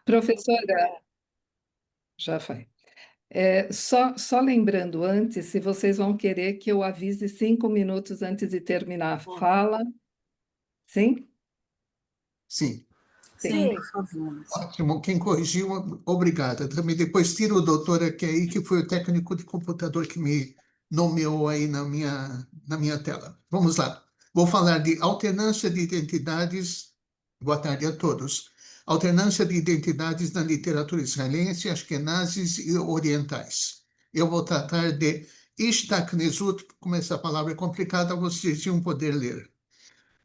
Professora, já foi. Só lembrando antes, se vocês vão querer que eu avise 5 minutos antes de terminar a fala. Sim? Sim. Sim. Sim, por favor. Ótimo. Quem corrigiu, obrigada. Também depois tira o doutor aqui aí, que foi o técnico de computador que me nomeou aí na minha tela. Vamos lá. Vou falar de alternância de identidades. Boa tarde a todos. Alternância de identidades na literatura israelense, askenazes e orientais. Eu vou tratar de Ishtaknezut, como essa palavra é complicada, vocês iam poder ler.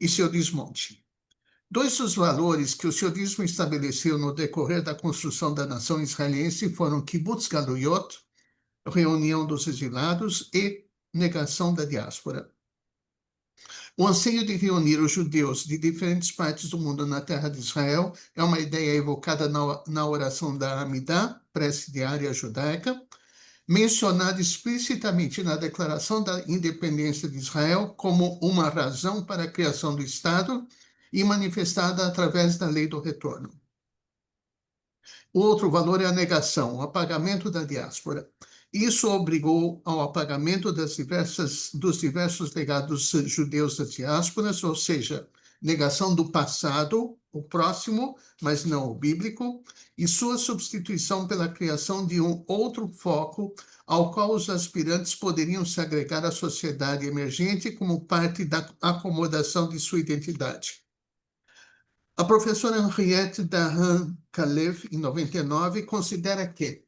E seu desmonte. Dois dos valores que o sionismo estabeleceu no decorrer da construção da nação israelense foram kibbutz galuyot, reunião dos exilados, e negação da diáspora. O anseio de reunir os judeus de diferentes partes do mundo na terra de Israel é uma ideia evocada na oração da Amidah, prece diária judaica, mencionada explicitamente na Declaração da Independência de Israel como uma razão para a criação do Estado e manifestada através da lei do retorno. O outro valor é a negação, o apagamento da diáspora. Isso obrigou ao apagamento dos diversos legados judeus das diásporas, ou seja, negação do passado, o próximo, mas não o bíblico, e sua substituição pela criação de um outro foco ao qual os aspirantes poderiam se agregar à sociedade emergente como parte da acomodação de sua identidade. A professora Henriette Dahan-Kalev, em 99, considera que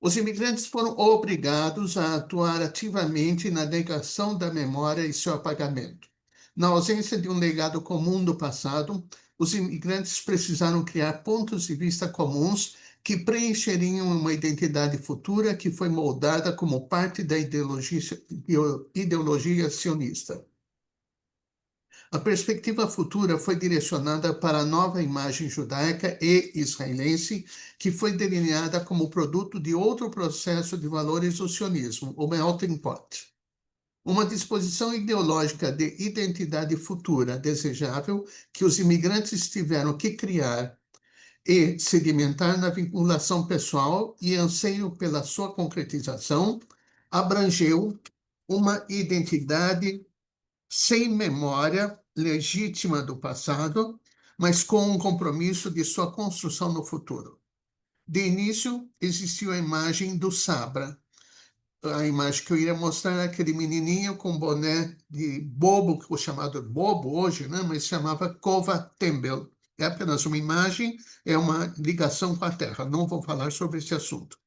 os imigrantes foram obrigados a atuar ativamente na negação da memória e seu apagamento. Na ausência de um legado comum do passado, os imigrantes precisaram criar pontos de vista comuns que preencheriam uma identidade futura que foi moldada como parte da ideologia sionista. A perspectiva futura foi direcionada para a nova imagem judaica e israelense, que foi delineada como produto de outro processo de valores do sionismo, o melting pot. Uma disposição ideológica de identidade futura desejável que os imigrantes tiveram que criar e sedimentar na vinculação pessoal e anseio pela sua concretização, abrangeu uma identidade sem memória legítima do passado, mas com um compromisso de sua construção no futuro. De início, existiu a imagem do Sabra. A imagem que eu iria mostrar é aquele menininho com boné de bobo, chamado bobo hoje, né? Mas chamava Kova Tembel. É apenas uma imagem, é uma ligação com a Terra. Não vou falar sobre esse assunto.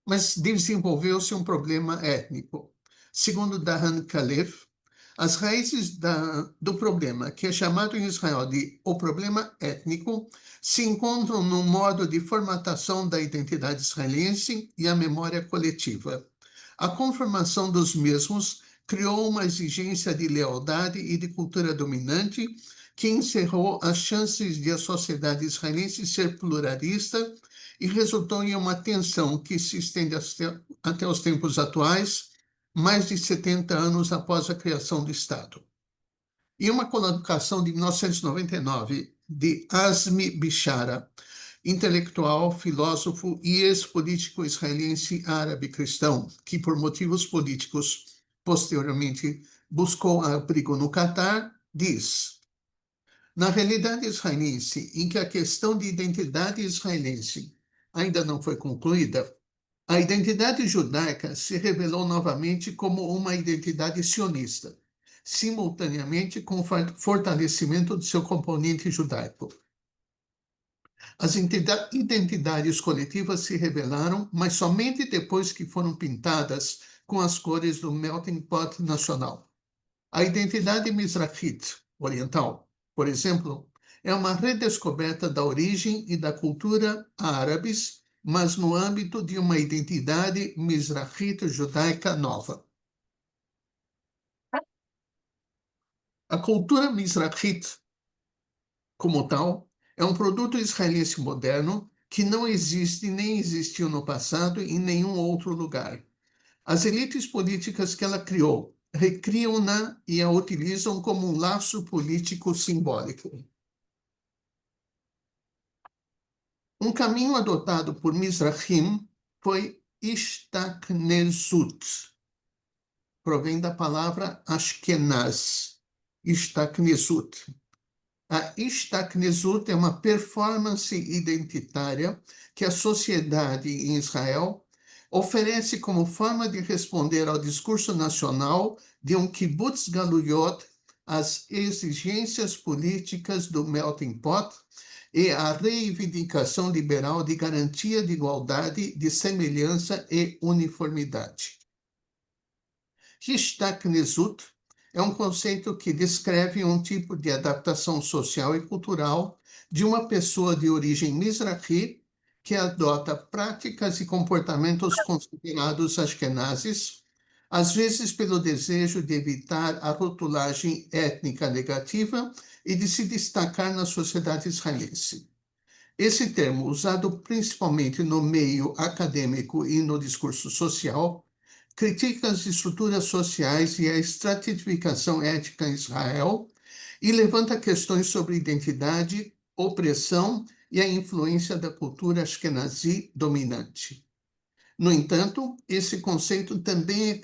Mas desenvolveu-se um problema étnico. Segundo Dahan Kalev, as raízes do problema, que é chamado em Israel de o problema étnico, se encontram no modo de formatação da identidade israelense e a memória coletiva. A conformação dos mesmos criou uma exigência de lealdade e de cultura dominante que encerrou as chances de a sociedade israelense ser pluralista e resultou em uma tensão que se estende até os tempos atuais, mais de 70 anos após a criação do Estado. E uma colocação de 1999 de Azmi Bishara, intelectual, filósofo e ex-político israelense árabe-cristão, que por motivos políticos posteriormente buscou abrigo no Catar, diz: na realidade israelense, em que a questão de identidade israelense ainda não foi concluída, a identidade judaica se revelou novamente como uma identidade sionista, simultaneamente com o fortalecimento de seu componente judaico. As identidades coletivas se revelaram, mas somente depois que foram pintadas com as cores do melting pot nacional. A identidade mizrahit, oriental, por exemplo, é uma redescoberta da origem e da cultura árabes, mas no âmbito de uma identidade mizrahita judaica nova. A cultura mizrahita, como tal, é um produto israelense moderno que não existe nem existiu no passado em nenhum outro lugar. As elites políticas que ela criou recriam-na e a utilizam como um laço político simbólico. Um caminho adotado por Mizrahim foi Ishtaknesut. Provém da palavra Ashkenaz, Ishtaknesut. A Ishtaknesut é uma performance identitária que a sociedade em Israel oferece como forma de responder ao discurso nacional de um kibbutz galuyot, às exigências políticas do melting pot e à reivindicação liberal de garantia de igualdade, de semelhança e uniformidade. Ishtaknesut é um conceito que descreve um tipo de adaptação social e cultural de uma pessoa de origem mizrahi que adota práticas e comportamentos considerados ashkenazes, às vezes pelo desejo de evitar a rotulagem étnica negativa e de se destacar na sociedade israelense. Esse termo, usado principalmente no meio acadêmico e no discurso social, critica as estruturas sociais e a estratificação étnica em Israel e levanta questões sobre identidade, opressão e a influência da cultura ashkenazi dominante. No entanto, esse conceito também é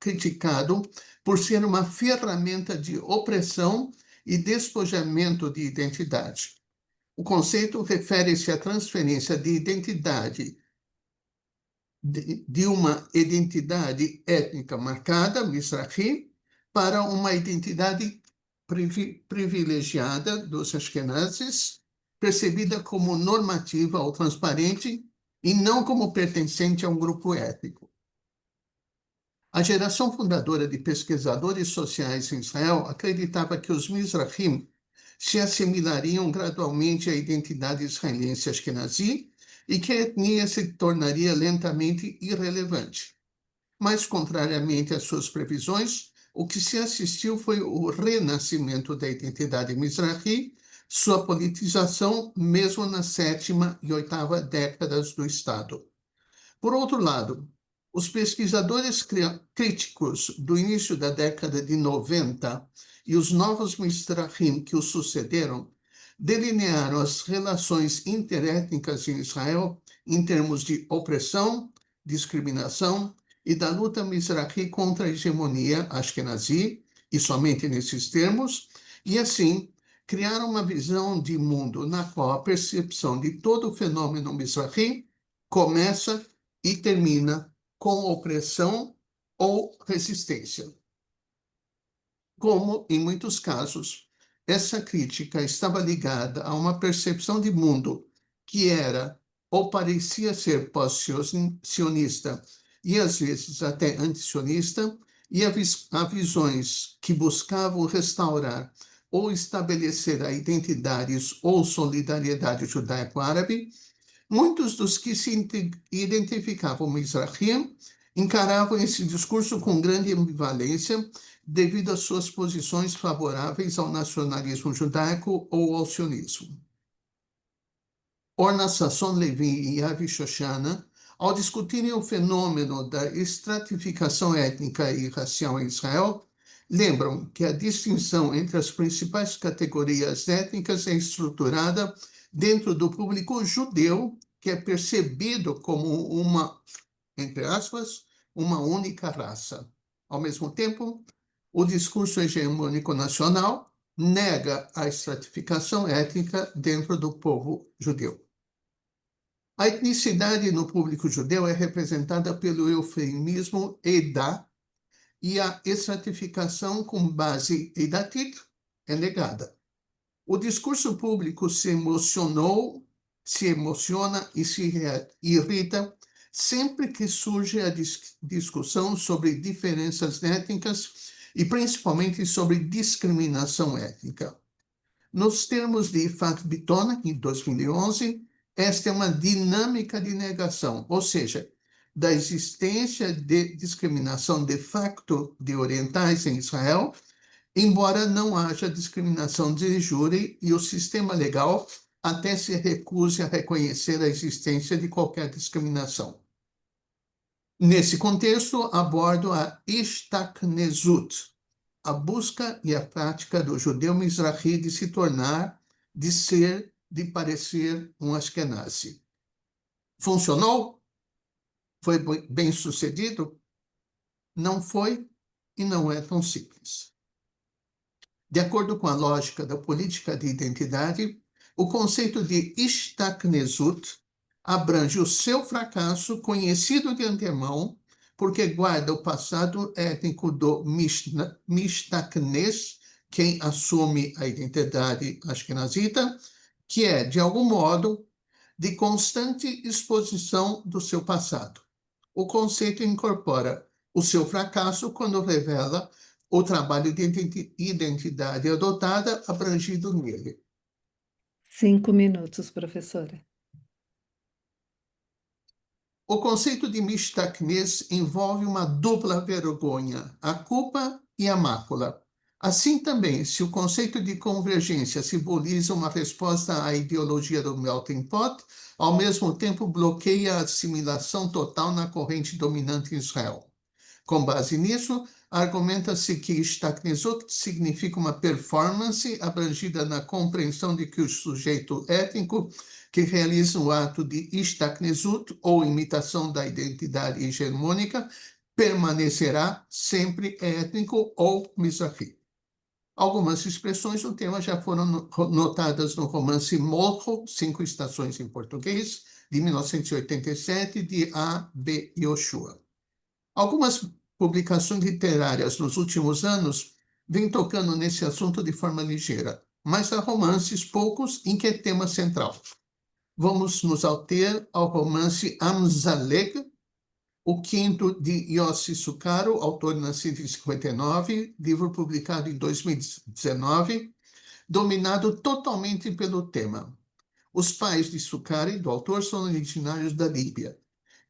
criticado por ser uma ferramenta de opressão e despojamento de identidade. O conceito refere-se à transferência de identidade de uma identidade étnica marcada, Mizrahi, para uma identidade privilegiada dos Ashkenazes, percebida como normativa ou transparente e não como pertencente a um grupo étnico. A geração fundadora de pesquisadores sociais em Israel acreditava que os Mizrahim se assimilariam gradualmente à identidade israelense ashkenazi e que a etnia se tornaria lentamente irrelevante. Mas, contrariamente às suas previsões, o que se assistiu foi o renascimento da identidade mizrahi, sua politização mesmo na 7ª e 8ª décadas do Estado. Por outro lado, os pesquisadores críticos do início da década de 90 e os novos Mizrahim que os sucederam delinearam as relações interétnicas em Israel em termos de opressão, discriminação e da luta Mizrahi contra a hegemonia ashkenazi, e somente nesses termos, e assim criaram uma visão de mundo na qual a percepção de todo o fenômeno Mizrahi começa e termina com opressão ou resistência. Como, em muitos casos, essa crítica estava ligada a uma percepção de mundo que era ou parecia ser pós-sionista e, às vezes, até anti-sionista, e a visões que buscavam restaurar ou estabelecer a identidades ou solidariedade judaico-árabe, muitos dos que se identificavam Mizrahim encaravam esse discurso com grande ambivalência devido às suas posições favoráveis ao nacionalismo judaico ou ao sionismo. Orna Sasson Levi e Avi Shoshana, ao discutirem o fenômeno da estratificação étnica e racial em Israel, lembram que a distinção entre as principais categorias étnicas é estruturada dentro do público judeu, que é percebido como uma, entre aspas, uma única raça. Ao mesmo tempo, o discurso hegemônico nacional nega a estratificação étnica dentro do povo judeu. A etnicidade no público judeu é representada pelo eufemismo Edá, e a estratificação com base edatit é negada. O discurso público se emociona e se irrita sempre que surge a discussão sobre diferenças étnicas e principalmente sobre discriminação étnica. Nos termos de Ifat Bitton, em 2011, esta é uma dinâmica de negação, ou seja, da existência de discriminação de facto de orientais em Israel, embora não haja discriminação de jure e o sistema legal até se recuse a reconhecer a existência de qualquer discriminação. Nesse contexto, abordo a Ishtaknesut, a busca e a prática do judeu mizrahi de se tornar, de ser, de parecer um Ashkenazi. Funcionou? Foi bem sucedido? Não foi e não é tão simples. De acordo com a lógica da política de identidade, o conceito de Ishtaknesut abrange o seu fracasso conhecido de antemão, porque guarda o passado étnico do Mishtaknes, quem assume a identidade ashkenazita, que é, de algum modo, de constante exposição do seu passado. O conceito incorpora o seu fracasso quando revela o trabalho de identidade adotada abrangido nele. 5 minutos, professora. O conceito de Mishtaknes envolve uma dupla vergonha, a culpa e a mácula. Assim também, se o conceito de convergência simboliza uma resposta à ideologia do melting pot, ao mesmo tempo bloqueia a assimilação total na corrente dominante em Israel. Com base nisso, argumenta-se que Ishtaknesut significa uma performance abrangida na compreensão de que o sujeito étnico que realiza o ato de Ishtaknesut, ou imitação da identidade hegemônica, permanecerá sempre étnico ou mizrahi. Algumas expressões do tema já foram notadas no romance Morro, 5 Estações em português, de 1987, de A. B. Yoshua. Algumas publicações literárias nos últimos anos vêm tocando nesse assunto de forma ligeira, mas há romances poucos em que é tema central. Vamos nos ater ao romance Amzalek, o quinto de Yossi Sukaro, autor nascido em 59, livro publicado em 2019, dominado totalmente pelo tema. Os pais de Sukari, do autor, são originários da Líbia.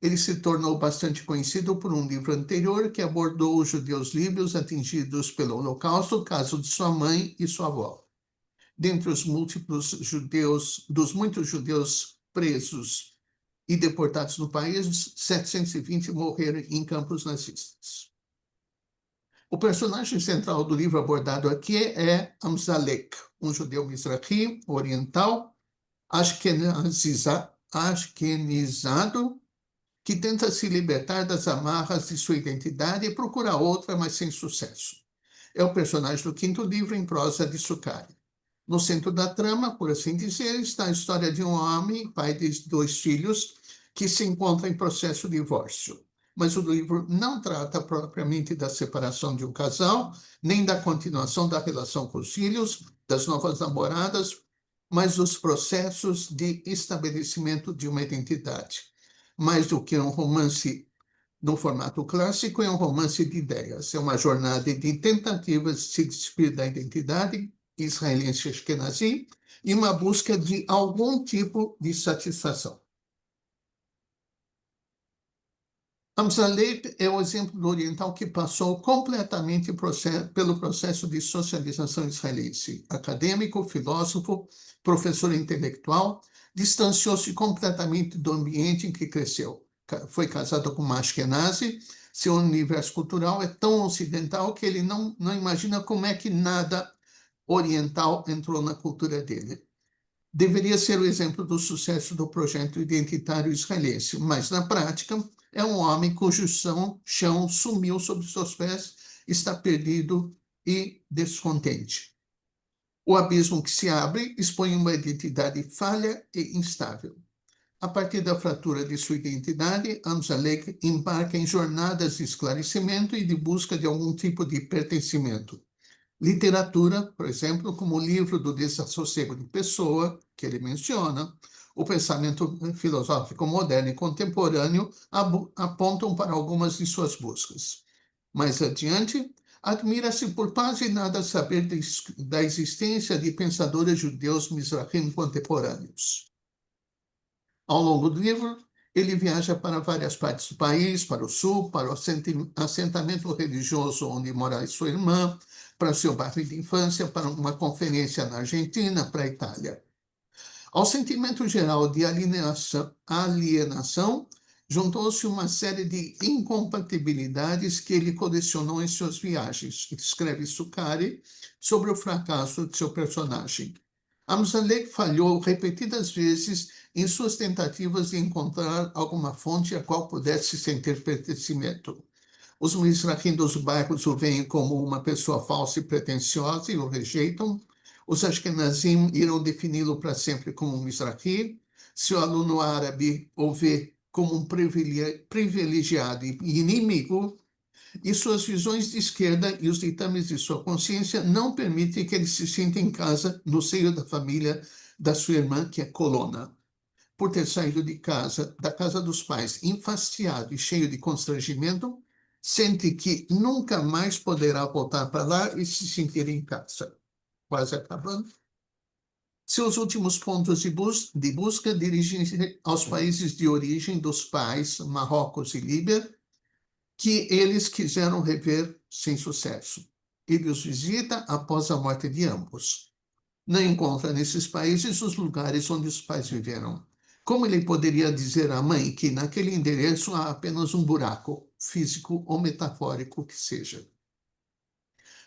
Ele se tornou bastante conhecido por um livro anterior que abordou os judeus líbios atingidos pelo Holocausto, o caso de sua mãe e sua avó. Dentre os dos muitos judeus presos e deportados no país, 720 morreram em campos nazistas. O personagem central do livro abordado aqui é Amzalek, um judeu mizrahi, oriental, ashkenizado, que tenta se libertar das amarras de sua identidade e procura outra, mas sem sucesso. É o personagem do quinto livro em prosa de Sukari. No centro da trama, por assim dizer, está a história de um homem, pai de 2 filhos, que se encontra em processo de divórcio. Mas o livro não trata propriamente da separação de um casal, nem da continuação da relação com os filhos, das novas namoradas, mas dos processos de estabelecimento de uma identidade. Mais do que um romance no formato clássico, é um romance de ideias. É uma jornada de tentativas de se despir da identidade israelense ashkenazi e uma busca de algum tipo de satisfação. Amzalek é o exemplo do oriental que passou completamente pelo processo de socialização israelense. Acadêmico, filósofo, professor intelectual, distanciou-se completamente do ambiente em que cresceu. Foi casado com uma Ashkenazi, seu universo cultural é tão ocidental que ele não imagina como é que nada oriental entrou na cultura dele. Deveria ser o exemplo do sucesso do projeto identitário israelense, mas na prática é um homem cujo chão sumiu sob seus pés, está perdido e descontente. O abismo que se abre expõe uma identidade falha e instável. A partir da fratura de sua identidade, Amzalek embarca em jornadas de esclarecimento e de busca de algum tipo de pertencimento. Literatura, por exemplo, como o livro do Desassossego de Pessoa, que ele menciona, o pensamento filosófico moderno e contemporâneo apontam para algumas de suas buscas. Mais adiante, admira-se por quase nada saber da existência de pensadores judeus mizrahim contemporâneos. Ao longo do livro, ele viaja para várias partes do país, para o sul, para o assentamento religioso onde mora sua irmã, para seu bairro de infância, para uma conferência na Argentina, para a Itália. Ao sentimento geral de alienação, juntou-se uma série de incompatibilidades que ele colecionou em suas viagens, escreve Sukari sobre o fracasso de seu personagem. Amzalek falhou repetidas vezes em suas tentativas de encontrar alguma fonte a qual pudesse sentir pertencimento. Os Mizrahim dos bairros o veem como uma pessoa falsa e pretensiosa e o rejeitam. Os Ashkenazim irão defini-lo para sempre como um Mizrahi. Seu aluno árabe o vê como um privilegiado e inimigo, e suas visões de esquerda e os ditames de sua consciência não permitem que ele se sinta em casa no seio da família da sua irmã, que é colona. Por ter saído de casa, da casa dos pais, enfastiado e cheio de constrangimento, sente que nunca mais poderá voltar para lá e se sentir em casa. Quase acabando. Seus últimos pontos de busca dirigem-se aos países de origem dos pais, Marrocos e Líbia, que eles quiseram rever sem sucesso. Ele os visita após a morte de ambos. Não encontra nesses países os lugares onde os pais viveram. Como ele poderia dizer à mãe que naquele endereço há apenas um buraco, físico ou metafórico que seja?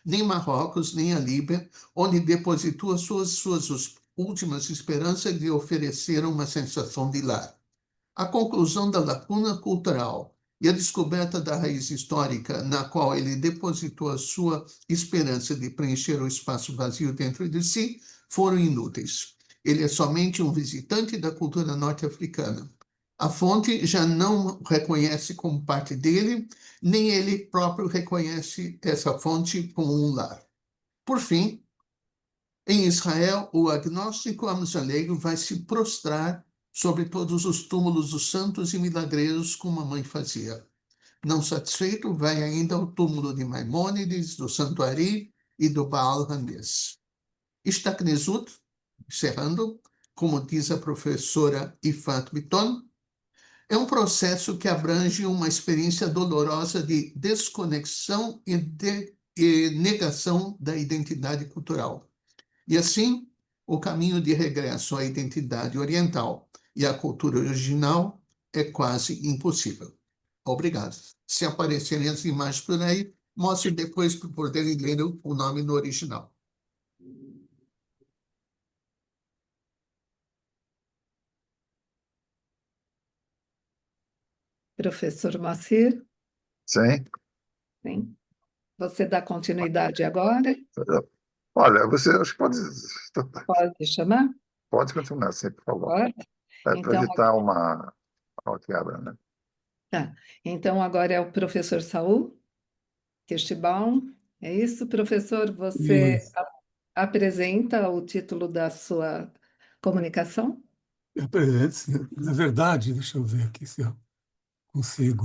Nem Marrocos, nem a Líbia, onde depositou as suas últimas esperanças de oferecer uma sensação de lar. A conclusão da lacuna cultural e a descoberta da raiz histórica na qual ele depositou a sua esperança de preencher o espaço vazio dentro de si foram inúteis. Ele é somente um visitante da cultura norte-africana. A fonte já não o reconhece como parte dele, nem ele próprio reconhece essa fonte como um lar. Por fim, em Israel, o agnóstico amzalego vai se prostrar sobre todos os túmulos dos santos e milagreiros como a mãe fazia. Não satisfeito, vai ainda ao túmulo de Maimônides, do Santo Ari e do Baal Hanés. Istaknesut, encerrando, como diz a professora Ifat Biton, é um processo que abrange uma experiência dolorosa de desconexão e negação da identidade cultural. E assim, o caminho de regresso à identidade oriental e à cultura original é quase impossível. Obrigado. Se aparecerem as imagens por aí, mostre depois para poderem ler o nome no original. Professor Moacir, Sim. sim. Você dá continuidade agora? Olha, você acho que Pode chamar? pode continuar, sim, por favor. Pode? Para Então, evitar uma quebra, né? tá. Então, agora é o professor Saul Kirschbaum. É isso, professor? Você Isso. apresenta o título da sua comunicação? Presente, na verdade, deixa eu ver aqui se eu consigo.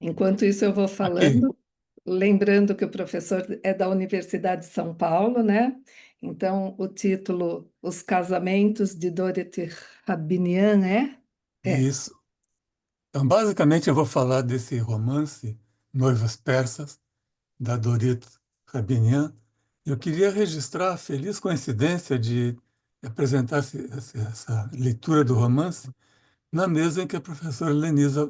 Enquanto isso, eu vou Aqui, falando, lembrando que o professor é da Universidade de São Paulo, né? Então, o título Os Casamentos de Dorothy Rabinian é? É. isso. Então, basicamente, eu vou falar desse romance, Noivas Persas, da Dorit Rabinian. Eu queria registrar a feliz coincidência de apresentar essa leitura do romance na mesa em que a professora Lenisa,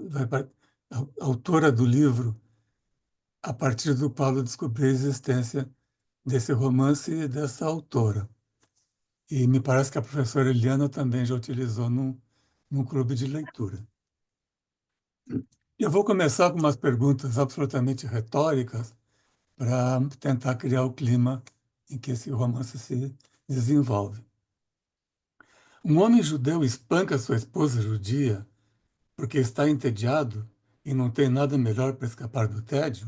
autora do livro, a partir do Paulo descobrir a existência desse romance e dessa autora. E me parece que a professora Eliana também já utilizou num clube de leitura. Eu vou começar com umas perguntas absolutamente retóricas para tentar criar o clima em que esse romance se desenvolve. Um homem judeu espanca sua esposa judia porque está entediado e não tem nada melhor para escapar do tédio?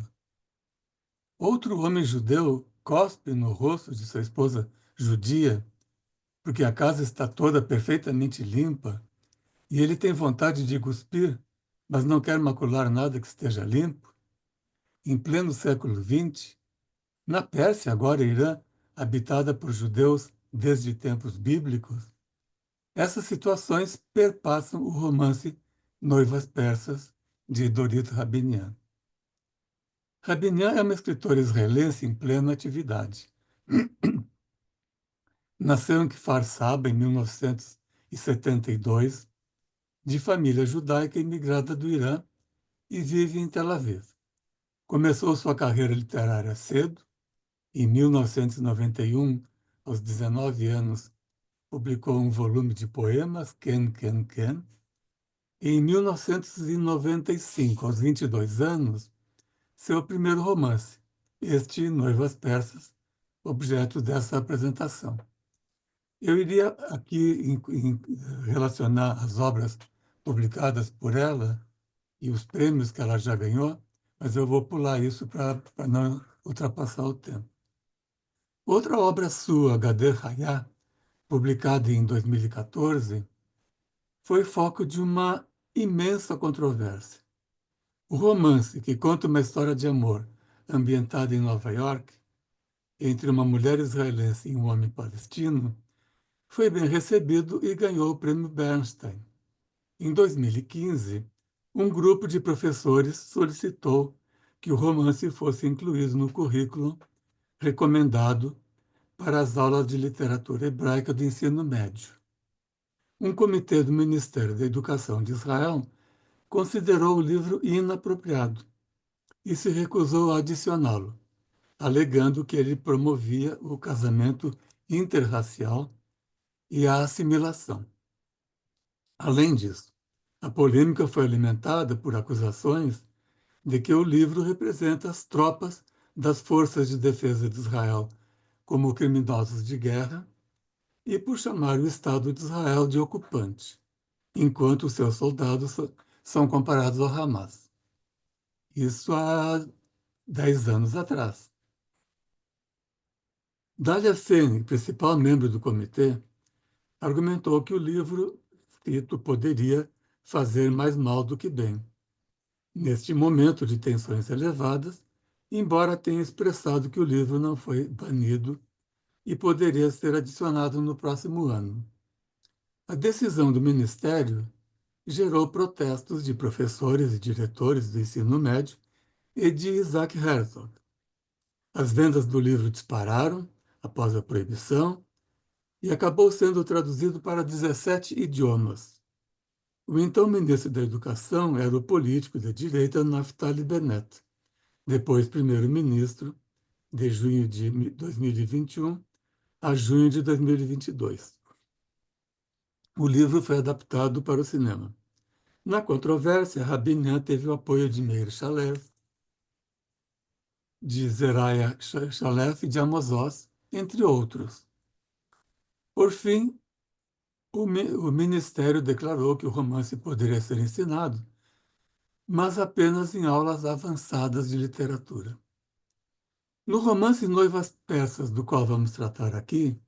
Outro homem judeu cospe no rosto de sua esposa judia porque a casa está toda perfeitamente limpa e ele tem vontade de cuspir, mas não quer macular nada que esteja limpo? Em pleno século XX, na Pérsia, agora Irã, habitada por judeus desde tempos bíblicos, essas situações perpassam o romance Noivas Persas, de Dorit Rabinian. Rabinian é uma escritora israelense em plena atividade. Nasceu em Kfar Saba em 1972, de família judaica imigrada do Irã, e vive em Tel Aviv. Começou sua carreira literária cedo. Em 1991, aos 19 anos, publicou um volume de poemas, Ken, Ken, Ken. E em 1995, aos 22 anos, seu primeiro romance, este Noivas Persas, objeto dessa apresentação. Eu iria aqui relacionar as obras publicadas por ela e os prêmios que ela já ganhou, mas eu vou pular isso para não ultrapassar o tempo. Outra obra sua, Gader Hayá, publicada em 2014, foi foco de uma imensa controvérsia. O romance, que conta uma história de amor ambientada em Nova York, entre uma mulher israelense e um homem palestino, foi bem recebido e ganhou o Prêmio Bernstein. Em 2015, um grupo de professores solicitou que o romance fosse incluído no currículo recomendado para as aulas de literatura hebraica do ensino médio. Um comitê do Ministério da Educação de Israel considerou o livro inapropriado e se recusou a adicioná-lo, alegando que ele promovia o casamento interracial e a assimilação. Além disso, a polêmica foi alimentada por acusações de que o livro representa as tropas das Forças de Defesa de Israel como criminosos de guerra e por chamar o Estado de Israel de ocupante, enquanto seus soldados são comparados ao Hamas. Isso há 10 anos atrás. Dália Fene, principal membro do comitê, argumentou que o livro, cito, poderia fazer mais mal do que bem. Neste momento de tensões elevadas, embora tenha expressado que o livro não foi banido e poderia ser adicionado no próximo ano. A decisão do Ministério gerou protestos de professores e diretores do ensino médio e de Isaac Herzog. As vendas do livro dispararam após a proibição e acabou sendo traduzido para 17 idiomas. O então ministro da Educação era o político de direita Naftali Bennett, depois primeiro-ministro de junho de 2021 a junho de 2022. O livro foi adaptado para o cinema. Na controvérsia, Rabinian teve o apoio de Meir Shalef, de Zeraya Shalef e de Amos Oz, entre outros. Por fim, o Ministério declarou que o romance poderia ser ensinado, mas apenas em aulas avançadas de literatura. No romance Noivas Persas, do qual vamos tratar aqui,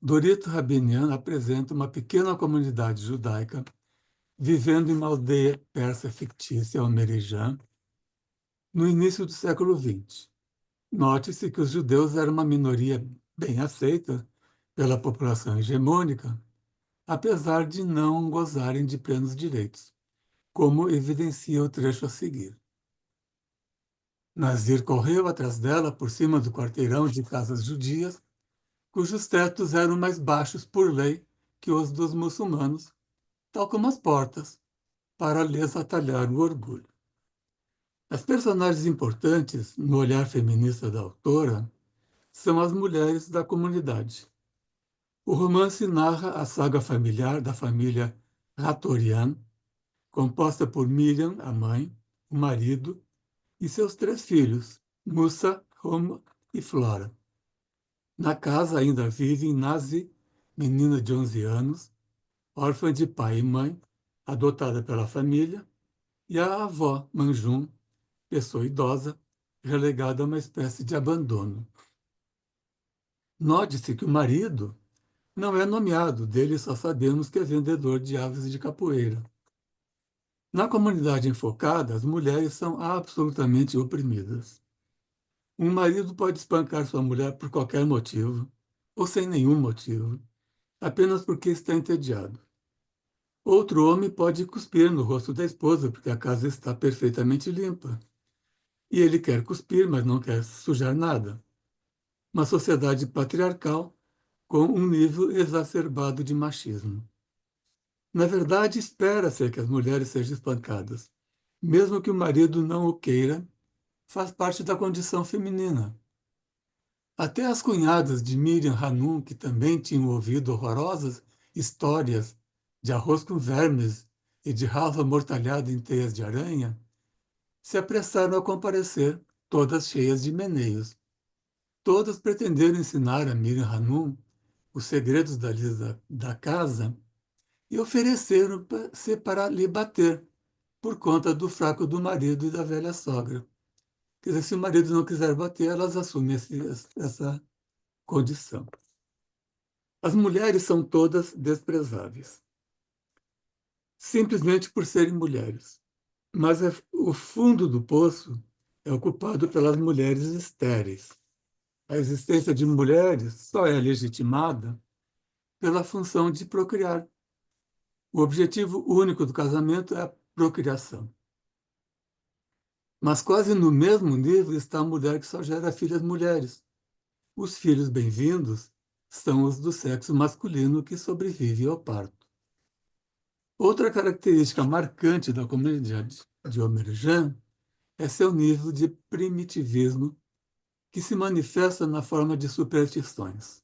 Dorit Rabinian apresenta uma pequena comunidade judaica vivendo em uma aldeia persa fictícia, Almerijã, no início do século XX. Note-se que os judeus eram uma minoria bem aceita pela população hegemônica, apesar de não gozarem de plenos direitos, como evidencia o trecho a seguir. Nazir correu atrás dela por cima do quarteirão de casas judias, cujos tetos eram mais baixos por lei que os dos muçulmanos, tal como as portas, para lhes atalhar o orgulho. As personagens importantes no olhar feminista da autora são as mulheres da comunidade. O romance narra a saga familiar da família Hatorian, composta por Miriam, a mãe, o marido e seus 3 filhos, Musa, Homa e Flora. Na casa ainda vivem Nazi, menina de 11 anos, órfã de pai e mãe, adotada pela família, e a avó, Manjum, pessoa idosa, relegada a uma espécie de abandono. Note-se que o marido não é nomeado, dele só sabemos que é vendedor de aves de capoeira. Na comunidade enfocada, as mulheres são absolutamente oprimidas. Um marido pode espancar sua mulher por qualquer motivo, ou sem nenhum motivo, apenas porque está entediado. Outro homem pode cuspir no rosto da esposa porque a casa está perfeitamente limpa. E ele quer cuspir, mas não quer sujar nada. Uma sociedade patriarcal com um nível exacerbado de machismo. Na verdade, espera-se que as mulheres sejam espancadas, mesmo que o marido não o queira faz parte da condição feminina. Até as cunhadas de Miriam Hanum, que também tinham ouvido horrorosas histórias de arroz com vermes e de ralva mortalhada em teias de aranha, se apressaram a comparecer, todas cheias de meneios. Todas pretenderam ensinar a Miriam Hanum os segredos da casa e ofereceram-se para lhe bater, por conta do fraco do marido e da velha sogra. Quer dizer, se o marido não quiser bater, elas assumem essa condição. As mulheres são todas desprezáveis, simplesmente por serem mulheres. Mas o fundo do poço é ocupado pelas mulheres estéreis. A existência de mulheres só é legitimada pela função de procriar. O objetivo único do casamento é a procriação. Mas quase no mesmo nível está a mulher que só gera filhas mulheres. Os filhos bem-vindos são os do sexo masculino que sobrevive ao parto. Outra característica marcante da comunidade de Omerjan é seu nível de primitivismo, que se manifesta na forma de superstições.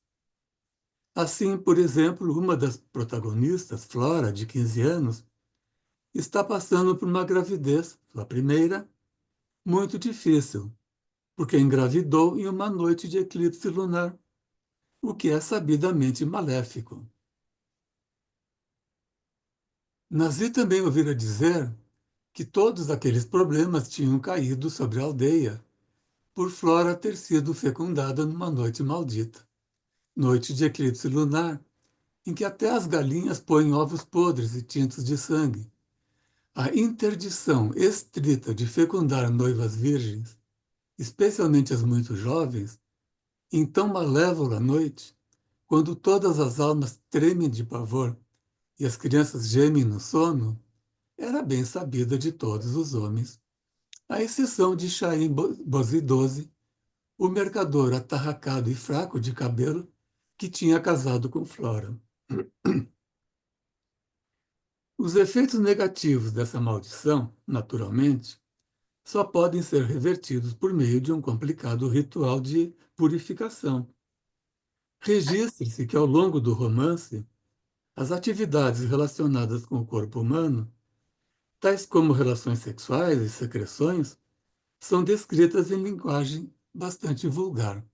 Assim, por exemplo, uma das protagonistas, Flora, de 15 anos, está passando por uma gravidez, sua primeira, muito difícil, porque engravidou em uma noite de eclipse lunar, o que é sabidamente maléfico. Nazi também ouvira dizer que todos aqueles problemas tinham caído sobre a aldeia, por Flora ter sido fecundada numa noite maldita, noite de eclipse lunar, em que até as galinhas põem ovos podres e tintos de sangue. A interdição estrita de fecundar noivas virgens, especialmente as muito jovens, em tão malévola noite, quando todas as almas tremem de pavor e as crianças gemem no sono, era bem sabida de todos os homens, à exceção de Chaim Bozidose, o mercador atarracado e fraco de cabelo que tinha casado com Flora. Os efeitos negativos dessa maldição, naturalmente, só podem ser revertidos por meio de um complicado ritual de purificação. Registre-se que, ao longo do romance, as atividades relacionadas com o corpo humano, tais como relações sexuais e secreções, são descritas em linguagem bastante vulgar.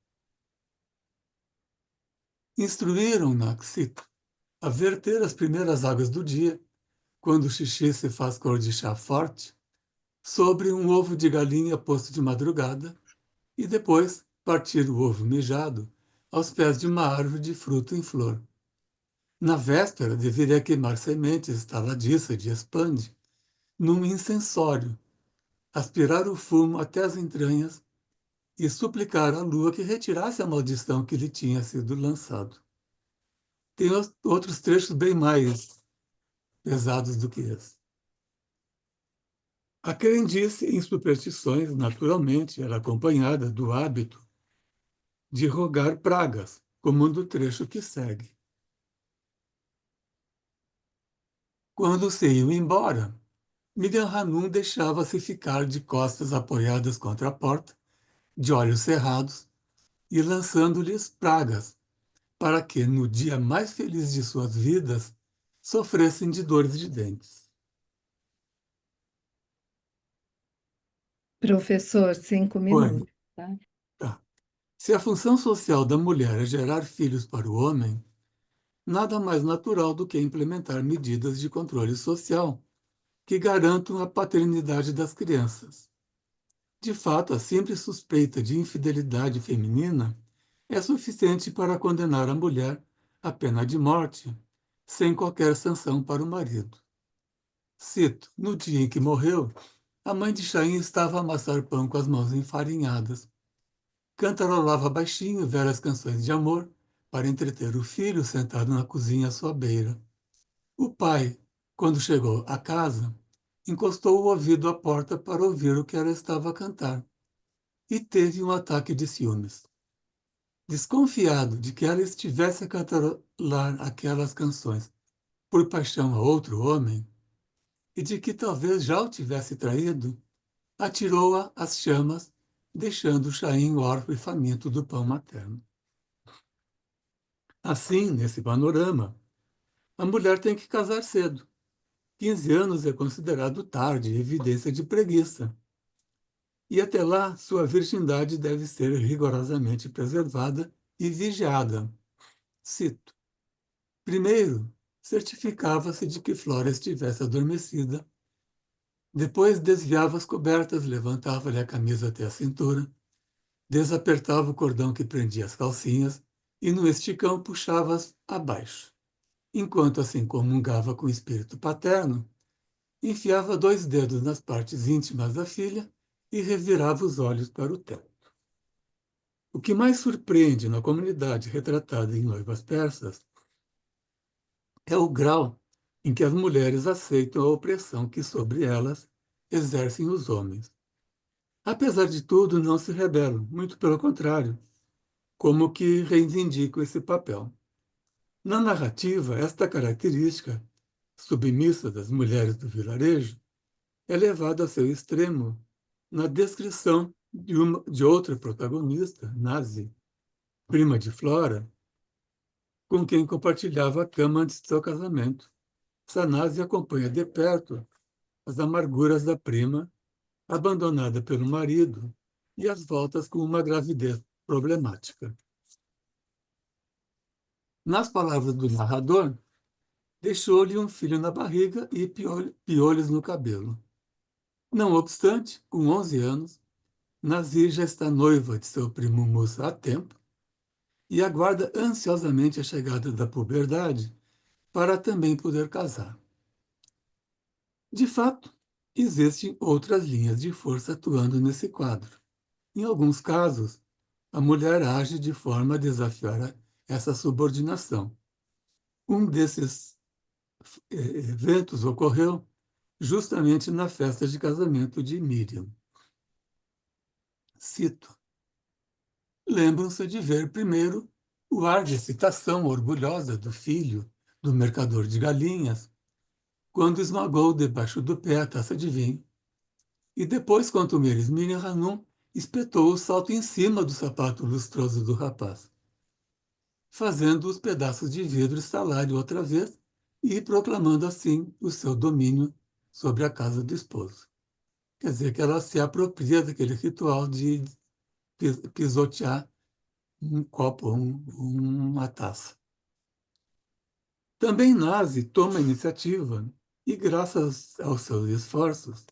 Instruíram-na a verter as primeiras águas do dia, quando o xixi se faz cor de chá forte, sobre um ovo de galinha posto de madrugada, e depois partir o ovo mijado aos pés de uma árvore de fruto em flor. Na véspera, deveria queimar sementes estaladiças de espande num incensório, aspirar o fumo até as entranhas e suplicar à lua que retirasse a maldição que lhe tinha sido lançado. Tem outros trechos bem mais pesados do que esse. A crendice em superstições, naturalmente, era acompanhada do hábito de rogar pragas, como no trecho que segue. Quando se iam embora, Miriam Hanum deixava-se ficar de costas apoiadas contra a porta, de olhos cerrados, e lançando-lhes pragas, para que, no dia mais feliz de suas vidas, sofressem de dores de dentes. Professor, 5 Oi, minutos, tá? tá. Se a função social da mulher é gerar filhos para o homem, nada mais natural do que implementar medidas de controle social que garantam a paternidade das crianças. De fato, a simples suspeita de infidelidade feminina é suficiente para condenar a mulher à pena de morte, sem qualquer sanção para o marido. Cito: no dia em que morreu, a mãe de Chaim estava a amassar pão com as mãos enfarinhadas. Cantarolava baixinho velhas canções de amor para entreter o filho sentado na cozinha à sua beira. O pai, quando chegou à casa, encostou o ouvido à porta para ouvir o que ela estava a cantar e teve um ataque de ciúmes. Desconfiado de que ela estivesse a cantarolar aquelas canções por paixão a outro homem e de que talvez já o tivesse traído, atirou-a às chamas deixando Chaim órfão e faminto do pão materno. Assim, nesse panorama, a mulher tem que casar cedo. 15 anos é considerado tarde, evidência de preguiça. E até lá, sua virgindade deve ser rigorosamente preservada e vigiada. Cito: primeiro, certificava-se de que Flora estivesse adormecida. Depois desviava as cobertas, levantava-lhe a camisa até a cintura, desapertava o cordão que prendia as calcinhas e, no esticão, puxava-as abaixo. Enquanto assim comungava com o espírito paterno, enfiava 2 dedos nas partes íntimas da filha e revirava os olhos para o teto. O que mais surpreende na comunidade retratada em Noivas Persas é o grau em que as mulheres aceitam a opressão que sobre elas exercem os homens. Apesar de tudo, não se rebelam, muito pelo contrário, como que reivindicam esse papel. Na narrativa, esta característica submissa das mulheres do vilarejo é levada ao seu extremo na descrição de outra protagonista, Nazi, prima de Flora, com quem compartilhava a cama antes de seu casamento. Sanasi acompanha de perto as amarguras da prima, abandonada pelo marido, e as voltas com uma gravidez problemática. Nas palavras do narrador, deixou-lhe um filho na barriga e piolhos no cabelo. Não obstante, com 11 anos, Nazir já está noiva de seu primo Musa há tempo e aguarda ansiosamente a chegada da puberdade para também poder casar. De fato, existem outras linhas de força atuando nesse quadro. Em alguns casos, a mulher age de forma a desafiar essa subordinação. Um desses eventos ocorreu justamente na festa de casamento de Miriam. Cito: lembram-se de ver primeiro o ar de excitação orgulhosa do filho do mercador de galinhas, quando esmagou debaixo do pé a taça de vinho, e depois, quanto menos Miriam Hanum espetou o salto em cima do sapato lustroso do rapaz, fazendo os pedaços de vidro estalarem outra vez e proclamando assim o seu domínio sobre a casa do esposo. Quer dizer que ela se apropria daquele ritual de pisotear um copo, uma taça. Também Nazi toma a iniciativa e, graças aos seus esforços,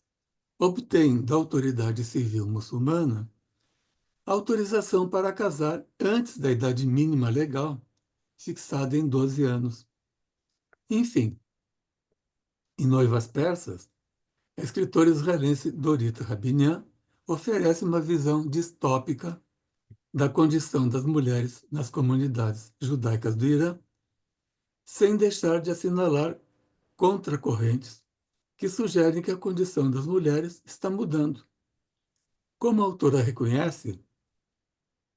obtém da autoridade civil muçulmana autorização para casar antes da idade mínima legal, fixada em 12 anos. Enfim, em Noivas Persas, a escritora israelense Dorit Rabinian oferece uma visão distópica da condição das mulheres nas comunidades judaicas do Irã, sem deixar de assinalar contracorrentes que sugerem que a condição das mulheres está mudando. Como a autora reconhece,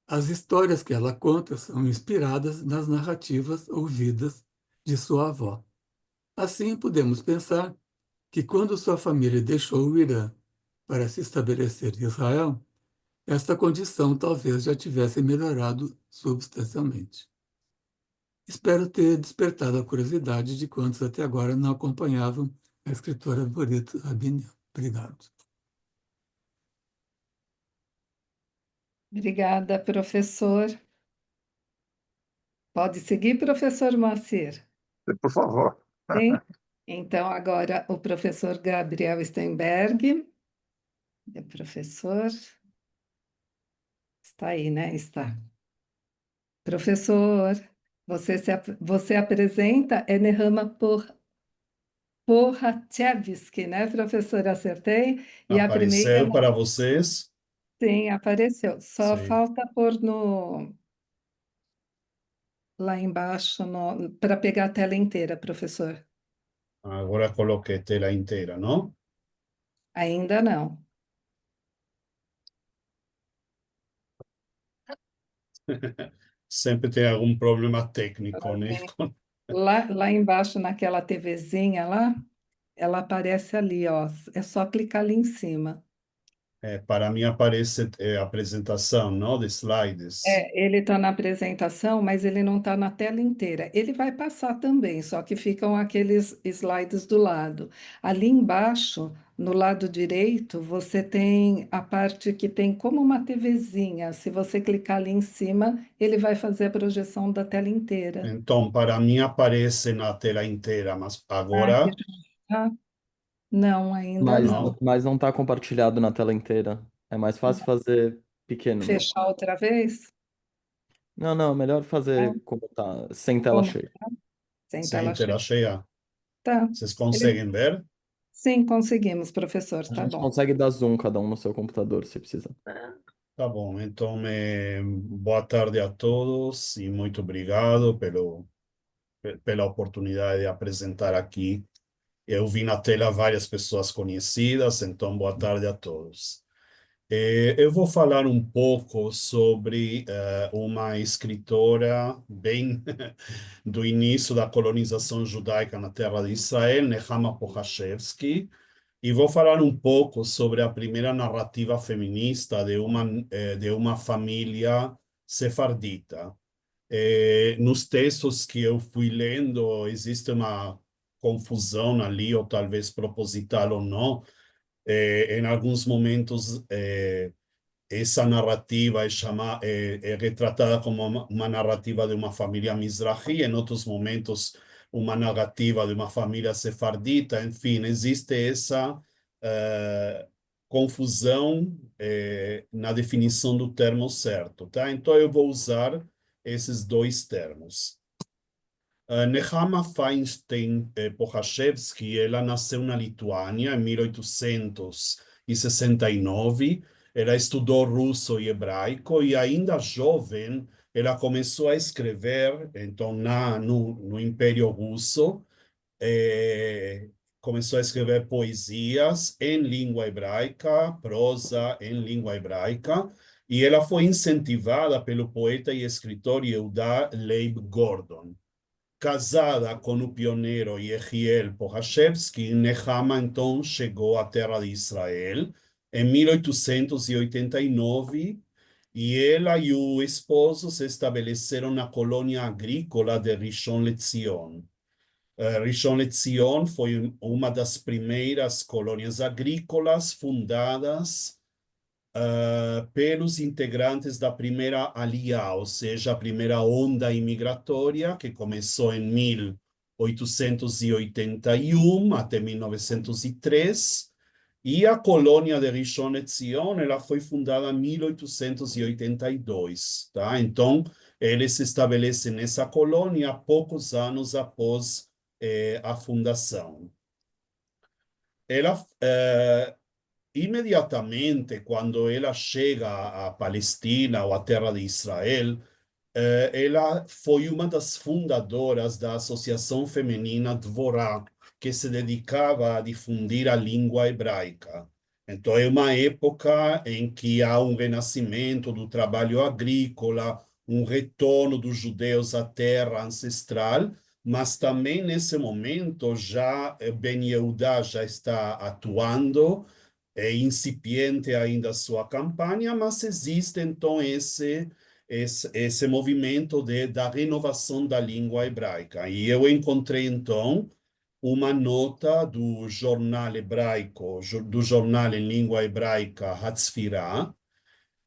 as histórias que ela conta são inspiradas nas narrativas ouvidas de sua avó. Assim, podemos pensar que quando sua família deixou o Irã para se estabelecer em Israel, esta condição talvez já tivesse melhorado substancialmente. Espero ter despertado a curiosidade de quantos até agora não acompanhavam a escritora Dorit Rabinian. Obrigado. Obrigada, professor. Pode seguir, professor Moacir? Por favor. Sim? Então, agora o professor Gabriel Steinberg. É professor. Está aí, né? Está. Professor, você apresenta Nehama Porrachevsky, né, professor? Acertei? E a primeira, Apareceu para vocês? sim, apareceu. Só Sim. falta pôr lá embaixo para pegar a tela inteira, professor. Agora coloquei tela inteira, não? Ainda não. Sempre tem algum problema técnico, né? Lá embaixo, naquela TVzinha lá, ela aparece ali, ó. É só clicar ali em cima. Para mim aparece a apresentação, não, de slides. Ele está na apresentação, mas ele não está na tela inteira. Ele vai passar também, só que ficam aqueles slides do lado. Ali embaixo, no lado direito, você tem a parte que tem como uma TVzinha. Se você clicar ali em cima, ele vai fazer a projeção da tela inteira. Então, para mim aparece na tela inteira, mas Ah, agora ah, não, ainda Mas, não. não. mas não está compartilhado na tela inteira. É mais fácil fazer pequeno mesmo. Fechar outra vez? Não, não, é melhor Tá? fazer como tá, sem tela Como? cheia. Sem Sem tela cheia. tela cheia. Tá. Vocês Ele- conseguem ver? Sim, conseguimos, professor. A Tá gente bom. consegue dar zoom cada um no seu computador, se precisar. Tá bom, então boa tarde a todos e muito obrigado pela oportunidade de apresentar aqui. Eu vi na tela várias pessoas conhecidas, então boa tarde a todos. Eu vou falar um pouco sobre uma escritora bem do início da colonização judaica na terra de Israel, Nehama Pochashevsky, e vou falar um pouco sobre a primeira narrativa feminista de uma família sefardita. Nos textos que eu fui lendo, existe uma confusão ali, ou talvez proposital ou não. Em alguns momentos, essa narrativa é retratada como uma narrativa de uma família mizrahi, em outros momentos, uma narrativa de uma família sefardita. Enfim, existe essa confusão na definição do termo certo, tá? Então, eu vou usar esses dois termos. Nehama Feinstein Pochashevsky, ela nasceu na Lituânia em 1869. Ela estudou russo e hebraico e ainda jovem ela começou a escrever, então no Império Russo, eh, começou a escrever poesias em língua hebraica, prosa em língua hebraica, e ela foi incentivada pelo poeta e escritor Yehuda Leib Gordon. Casada com o pioneiro Yehiel Pochashevsky, Nehama então chegou à terra de Israel em 1889 e ela e o esposo se estabeleceram na colônia agrícola de Rishon LeZion. Rishon LeZion foi uma das primeiras colônias agrícolas fundadas pelos integrantes da primeira Aliyah, ou seja, a primeira onda imigratória, que começou em 1881 até 1903, e a colônia de Rishon LeZion, ela foi fundada em 1882, tá? Então, eles se estabelecem nessa colônia poucos anos após a fundação. Ela imediatamente, quando ela chega à Palestina ou à terra de Israel, ela foi uma das fundadoras da Associação Feminina Dvorá, que se dedicava a difundir a língua hebraica. Então, é uma época em que há um renascimento do trabalho agrícola, um retorno dos judeus à terra ancestral, mas também nesse momento já Ben Yehuda já está atuando, é incipiente ainda a sua campanha, mas existe então esse movimento da renovação da língua hebraica. E eu encontrei então uma nota do jornal hebraico, do jornal em língua hebraica Hatzfirah,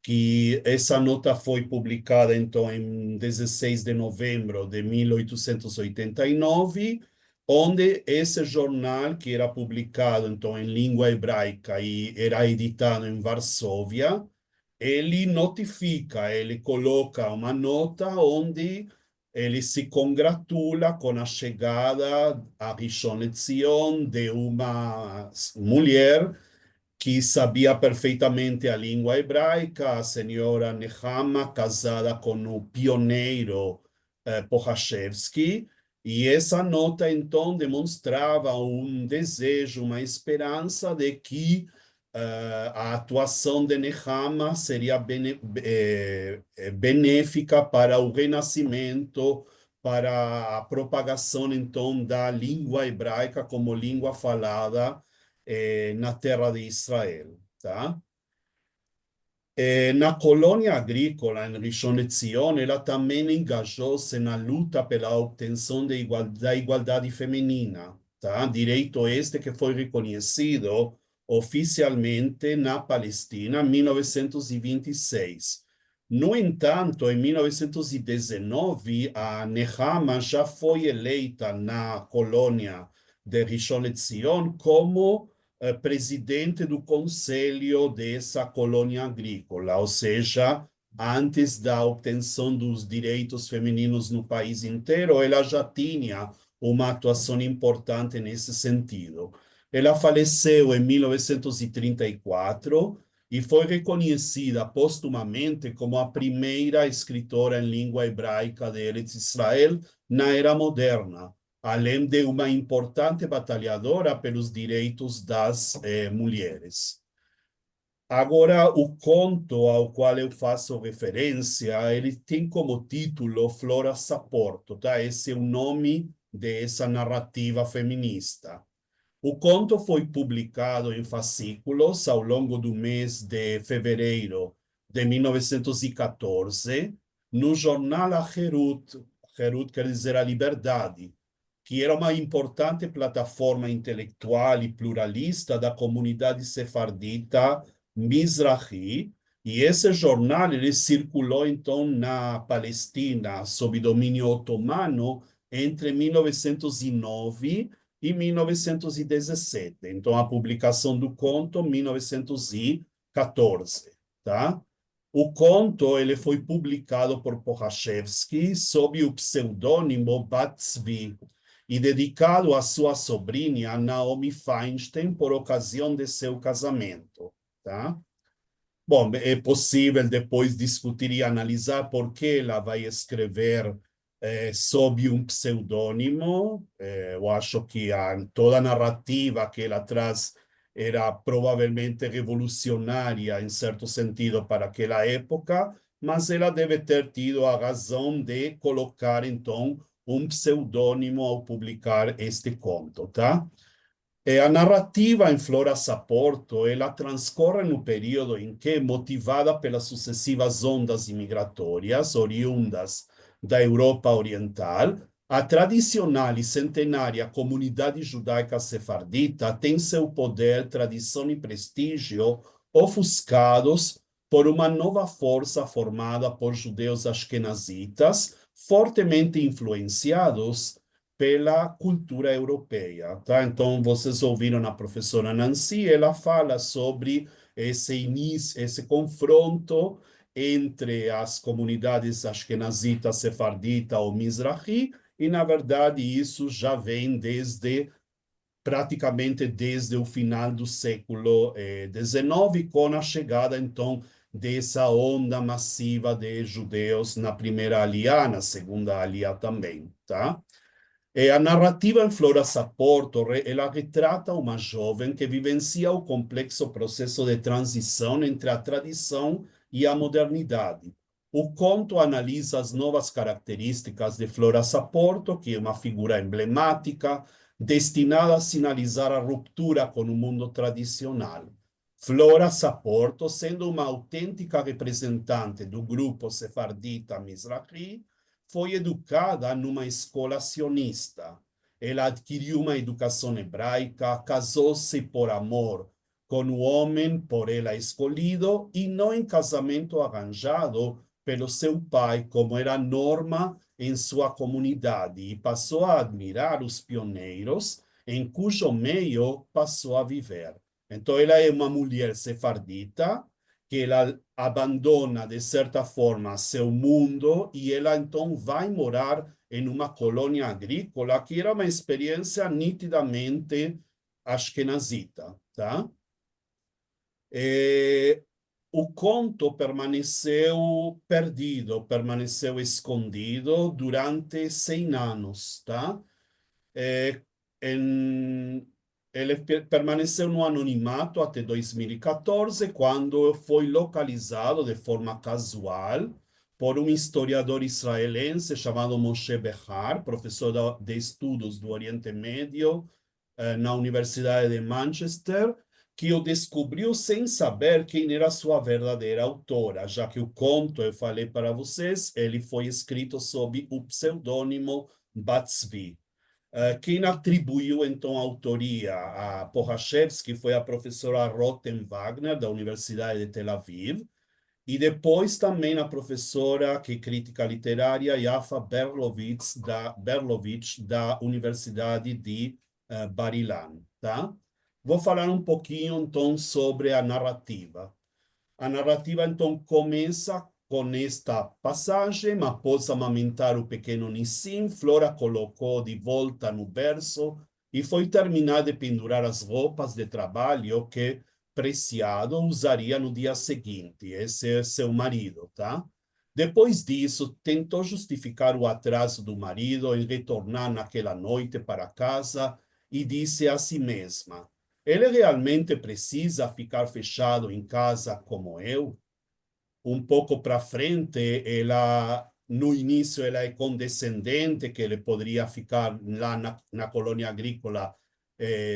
que essa nota foi publicada então em 16 de novembro de 1889, onde esse jornal, que era publicado então em língua hebraica e era editado em Varsóvia, ele notifica, ele coloca uma nota onde ele se congratula com a chegada a Rishon LeZion de uma mulher que sabia perfeitamente a língua hebraica, a senhora Nehama, casada com o pioneiro Pochashevsky, e essa nota, então, demonstrava um desejo, uma esperança de que a atuação de Nehama seria benéfica para o renascimento, para a propagação, então, da língua hebraica como língua falada na terra de Israel, tá? Na colônia agrícola em Rishon LeZion, ela também engajou-se na luta pela obtenção da igualdade feminina, tá? Direito este que foi reconhecido oficialmente na Palestina em 1926. No entanto, em 1919, a Nehama já foi eleita na colônia de Rishon LeZion como presidente do conselho dessa colônia agrícola, ou seja, antes da obtenção dos direitos femininos no país inteiro, ela já tinha uma atuação importante nesse sentido. Ela faleceu em 1934 e foi reconhecida postumamente como a primeira escritora em língua hebraica de Eretz Israel na era moderna, além de uma importante batalhadora pelos direitos das mulheres. Agora, o conto ao qual eu faço referência, ele tem como título Flora Saporto, tá? Esse é o nome dessa narrativa feminista. O conto foi publicado em fascículos ao longo do mês de fevereiro de 1914 no jornal Herut, Herut quer dizer a liberdade, que era uma importante plataforma intelectual e pluralista da comunidade sefardita Mizrahi, e esse jornal ele circulou então na Palestina sob domínio otomano entre 1909 e 1917. Então, a publicação do conto, 1914, tá? O conto ele foi publicado por Pochachevsky sob o pseudônimo Bat-Zvi e dedicado à sua sobrinha Naomi Feinstein por ocasião de seu casamento, tá? Bom, é possível depois discutir e analisar por que ela vai escrever sob um pseudônimo. Eu acho que toda a narrativa que ela traz era provavelmente revolucionária, em certo sentido, para aquela época, mas ela deve ter tido a razão de colocar, então, um pseudônimo ao publicar este conto, tá? A narrativa em Flora Saporto, ela transcorre no período em que, motivada pelas sucessivas ondas imigratórias oriundas da Europa Oriental, a tradicional e centenária comunidade judaica sefardita tem seu poder, tradição e prestígio ofuscados por uma nova força formada por judeus ashkenazitas, fortemente influenciados pela cultura europeia, tá? Então, vocês ouviram a professora Nancy, ela fala sobre esse início, esse confronto entre as comunidades ashkenazitas, sefardita ou mizrahi, e, na verdade, isso já vem praticamente desde o final do século XIX, com a chegada, então, dessa onda massiva de judeus na primeira aliá, na segunda aliá também, tá? A narrativa em Flora Saporto, ela retrata uma jovem que vivencia o complexo processo de transição entre a tradição e a modernidade. O conto analisa as novas características de Flora Saporto, que é uma figura emblemática, destinada a sinalizar a ruptura com o mundo tradicional. Flora Saporto, sendo uma autêntica representante do grupo sefardita Mizrahi, foi educada numa escola sionista. Ela adquiriu uma educação hebraica, casou-se por amor com o homem por ela escolhido e não em casamento arranjado pelo seu pai, como era norma em sua comunidade, e passou a admirar os pioneiros em cujo meio passou a viver. Então, ela é uma mulher sefardita, que ela abandona, de certa forma, seu mundo e ela, então, vai morar em uma colônia agrícola, que era uma experiência nitidamente ashkenazita, tá? O conto permaneceu perdido, permaneceu escondido durante 100 anos, tá? Ele permaneceu no anonimato até 2014, quando foi localizado de forma casual por um historiador israelense chamado Moshe Behar, professor de estudos do Oriente Médio na Universidade de Manchester, que o descobriu sem saber quem era sua verdadeira autora, já que o conto, eu falei para vocês, ele foi escrito sob o pseudônimo Batsvi. Quem atribuiu, então, a autoria a Pochachevsky foi a professora Rotem Wagner, da Universidade de Tel Aviv, e depois também a professora que é crítica literária, Yafa Berlovitch, da Universidade de Bar-Ilan, tá? Vou falar um pouquinho, então, sobre a narrativa. A narrativa, então, começa com esta passagem: após amamentar o pequeno Nissim, Flora colocou de volta no berço e foi terminar de pendurar as roupas de trabalho que Preciado usaria no dia seguinte. Esse é seu marido, tá? Depois disso, tentou justificar o atraso do marido em retornar naquela noite para casa e disse a si mesma: ele realmente precisa ficar fechado em casa como eu? Um pouco para frente, no início, ela é condescendente, que ele poderia ficar lá na colônia agrícola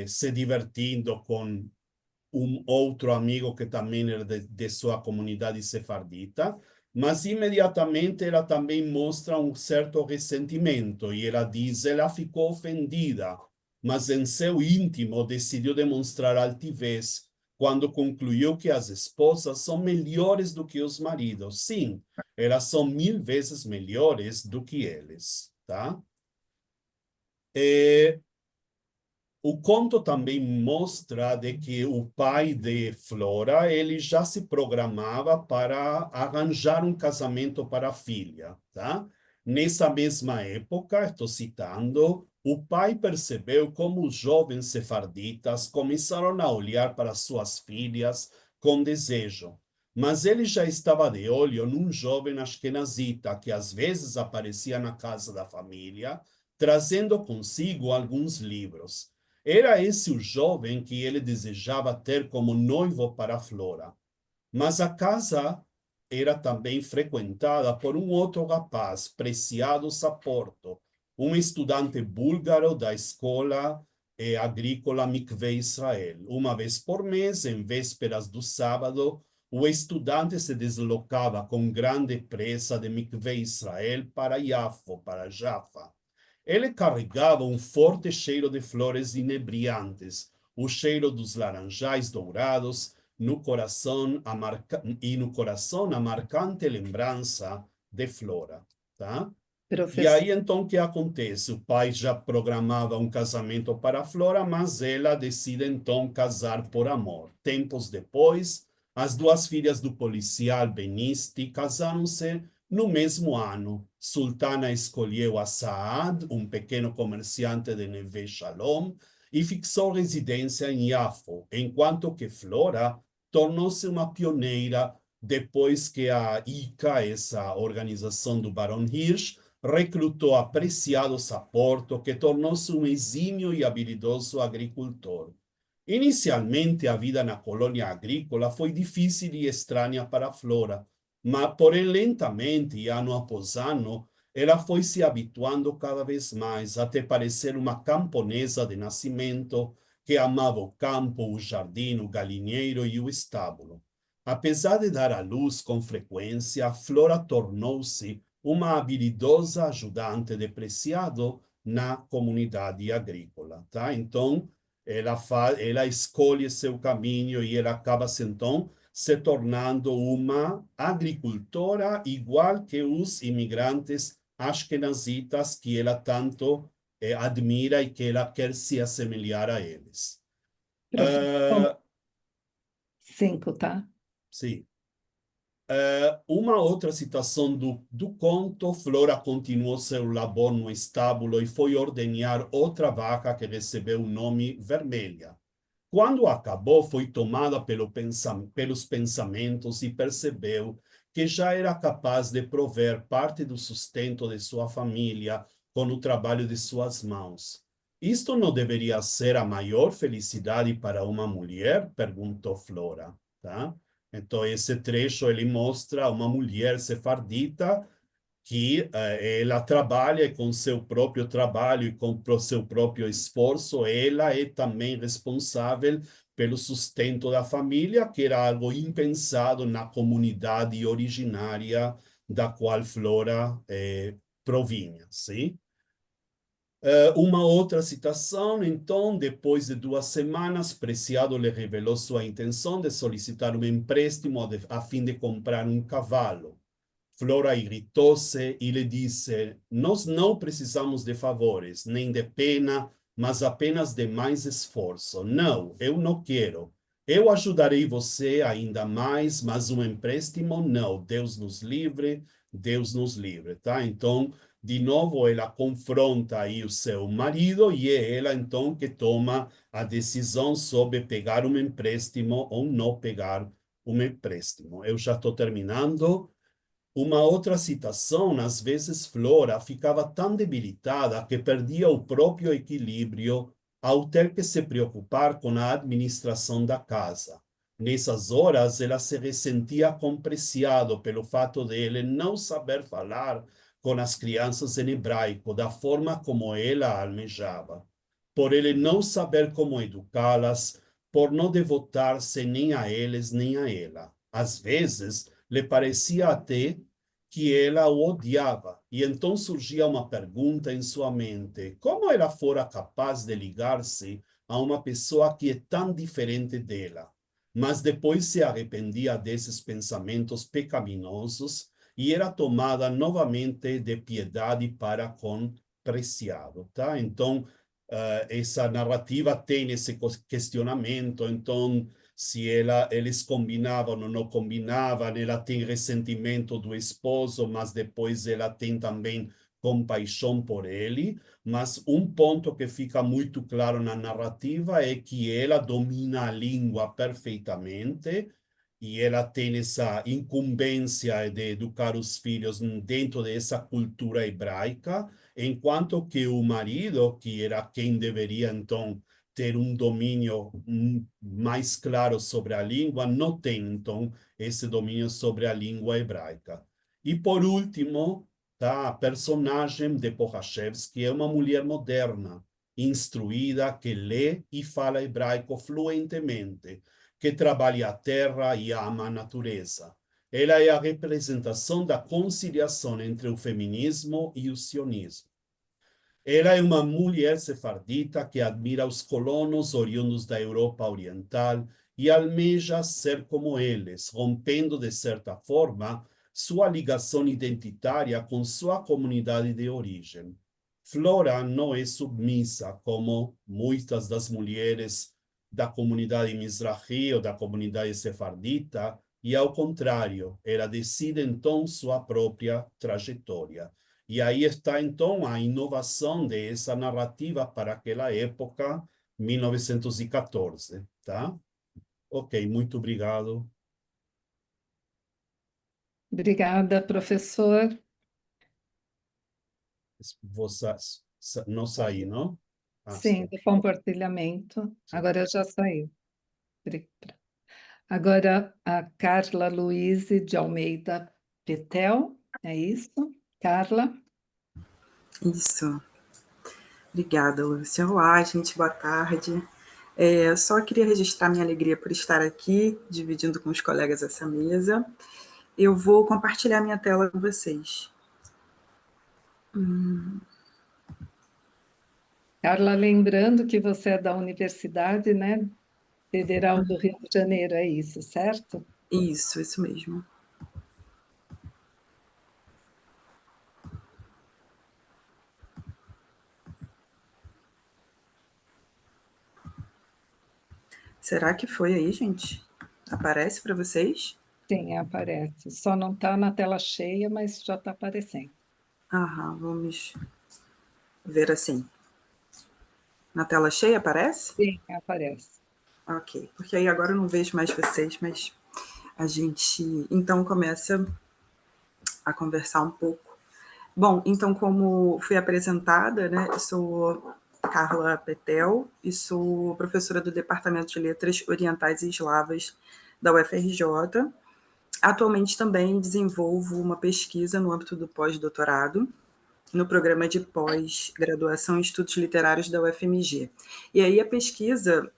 se divertindo com um outro amigo que também era de sua comunidade sefardita, mas imediatamente ela também mostra um certo ressentimento e ela diz: ela ficou ofendida, mas em seu íntimo decidiu demonstrar altivez quando concluiu que as esposas são melhores do que os maridos. Sim, elas são 1000 vezes melhores do que eles, tá? O conto também mostra de que o pai de Flora, ele já se programava para arranjar um casamento para a filha, tá? Nessa mesma época, estou citando, o pai percebeu como os jovens sefarditas começaram a olhar para suas filhas com desejo, mas ele já estava de olho num jovem askenazita que às vezes aparecia na casa da família, trazendo consigo alguns livros. Era esse o jovem que ele desejava ter como noivo para Flora. Mas a casa era também frequentada por um outro rapaz, Preciado Saporto, um estudante búlgaro da escola agrícola Mikve Israel. Uma vez por mês, em vésperas do sábado, o estudante se deslocava com grande pressa de Mikve Israel para Yafo, para Jaffa. Ele carregava um forte cheiro de flores inebriantes, o cheiro dos laranjais dourados, no coração a marcante lembrança de Flora, tá? E Professor, aí, então, o que acontece? O pai já programava um casamento para Flora, mas ela decide, então, casar por amor. Tempos depois, as duas filhas do policial Benisti casaram-se no mesmo ano. Sultana escolheu a Saad, um pequeno comerciante de Neve Shalom, e fixou residência em Yafo, enquanto que Flora tornou-se uma pioneira depois que a ICA, essa organização do Barão Hirsch, recrutou Apreciado Saporto, que tornou-se um exímio e habilidoso agricultor. Inicialmente, a vida na colônia agrícola foi difícil e estranha para Flora, mas, porém, lentamente, ano após ano, ela foi se habituando cada vez mais, até parecer uma camponesa de nascimento que amava o campo, o jardim, o galinheiro e o estábulo. Apesar de dar à luz com frequência, Flora tornou-se uma habilidosa ajudante de Preciado na comunidade agrícola, tá? Então, ela escolhe seu caminho e ela acaba, então, se tornando uma agricultora igual que os imigrantes ashkenazitas que ela tanto admira e que ela quer se assemelhar a eles. professor, 5, tá? Sim. Uma outra citação do conto: Flora continuou seu labor no estábulo e foi ordenhar outra vaca que recebeu o nome Vermelha. Quando acabou, foi tomada pelos pensamentos e percebeu que já era capaz de prover parte do sustento de sua família com o trabalho de suas mãos. Isto não deveria ser a maior felicidade para uma mulher? Perguntou Flora, tá? Então, esse trecho ele mostra uma mulher sefardita que ela trabalha e com seu próprio trabalho e com seu próprio esforço, ela é também responsável pelo sustento da família, que era algo impensado na comunidade originária da qual Flora provinha, sim? Uma outra citação, então, depois de 2 semanas, Preciado lhe revelou sua intenção de solicitar um empréstimo a fim de comprar um cavalo. Flora irritou-se e lhe disse: nós não precisamos de favores, nem de pena, mas apenas de mais esforço. Não, eu não quero. Eu ajudarei você ainda mais, mas um empréstimo não. Deus nos livre, tá? Então, de novo, ela confronta aí o seu marido e é ela, então, que toma a decisão sobre pegar um empréstimo ou não pegar um empréstimo. Eu já estou terminando. Uma outra citação, às vezes Flora ficava tão debilitada que perdia o próprio equilíbrio ao ter que se preocupar com a administração da casa. Nessas horas, ela se ressentia com Preciado pelo fato de ele não saber falar com as crianças em hebraico da forma como ela almejava, por ele não saber como educá-las, por não devotar-se nem a eles nem a ela. Às vezes, lhe parecia até que ela o odiava, e então surgia uma pergunta em sua mente: como ela fora capaz de ligar-se a uma pessoa que é tão diferente dela? Mas depois se arrependia desses pensamentos pecaminosos e era tomada novamente de piedade para com Preciado, tá? Então, essa narrativa tem esse questionamento, então, se eles combinavam ou não combinavam, ela tem ressentimento do esposo, mas depois ela tem também compaixão por ele. Mas um ponto que fica muito claro na narrativa é que ela domina a língua perfeitamente e ela tem essa incumbência de educar os filhos dentro dessa cultura hebraica, enquanto que o marido, que era quem deveria, então, ter um domínio mais claro sobre a língua, não tem, então, esse domínio sobre a língua hebraica. E, por último, tá, a personagem de Pochachevsky é uma mulher moderna, instruída, que lê e fala hebraico fluentemente, que trabalha a terra e ama a natureza. Ela é a representação da conciliação entre o feminismo e o sionismo. Ela é uma mulher sefardita que admira os colonos oriundos da Europa Oriental e almeja ser como eles, rompendo, de certa forma, sua ligação identitária com sua comunidade de origem. Flora não é submissa, como muitas das mulheres da comunidade mizrahi ou da comunidade sefardita, e, ao contrário, ela decide, então, sua própria trajetória. E aí está, então, a inovação dessa narrativa para aquela época, 1914, tá? Ok, muito obrigado. Obrigada, professor. Não saí, não? Sim, do compartilhamento. Agora já saiu. Agora, a Carla Luíse de Almeida Petel, é isso? Carla? Isso. Obrigada, Lúcia. Olá, gente, boa tarde. Só queria registrar minha alegria por estar aqui, dividindo com os colegas essa mesa. Eu vou compartilhar minha tela com vocês. Carla, lembrando que você é da Universidade, né, Federal do Rio de Janeiro, é isso, certo? Isso mesmo. Será que foi aí, gente? Aparece para vocês? Sim, aparece. Só não está na tela cheia, mas já está aparecendo. Vamos ver assim. Na tela cheia aparece? Sim, aparece. Ok, porque aí agora eu não vejo mais vocês, mas a gente então começa a conversar um pouco. Bom, então, como fui apresentada, né, eu sou Carla Petel e sou professora do Departamento de Letras Orientais e Eslavas da UFRJ. Atualmente também desenvolvo uma pesquisa no âmbito do pós-doutorado, no programa de pós-graduação em Estudos Literários da UFMG. E aí a pesquisa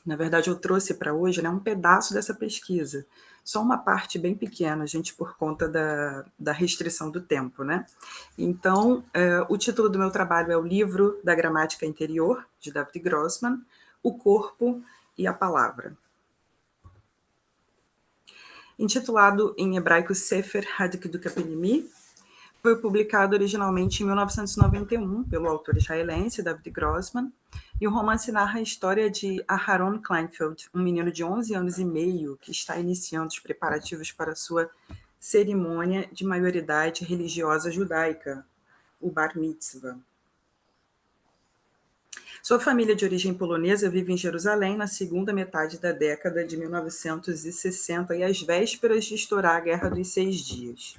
Na verdade, eu trouxe para hoje, né, um pedaço dessa pesquisa, só uma parte bem pequena, gente, por conta da restrição do tempo, né? Então, o título do meu trabalho é o Livro da Gramática Interior, de David Grossman, O Corpo e a Palavra. Intitulado em hebraico Sefer Hadikduk Apnimi, foi publicado originalmente em 1991 pelo autor israelense David Grossman, e o romance narra a história de Aharon Kleinfeld, um menino de 11 anos e meio que está iniciando os preparativos para sua cerimônia de maioridade religiosa judaica, o Bar Mitzvah. Sua família de origem polonesa vive em Jerusalém na segunda metade da década de 1960 e às vésperas de estourar a Guerra dos 6 Dias.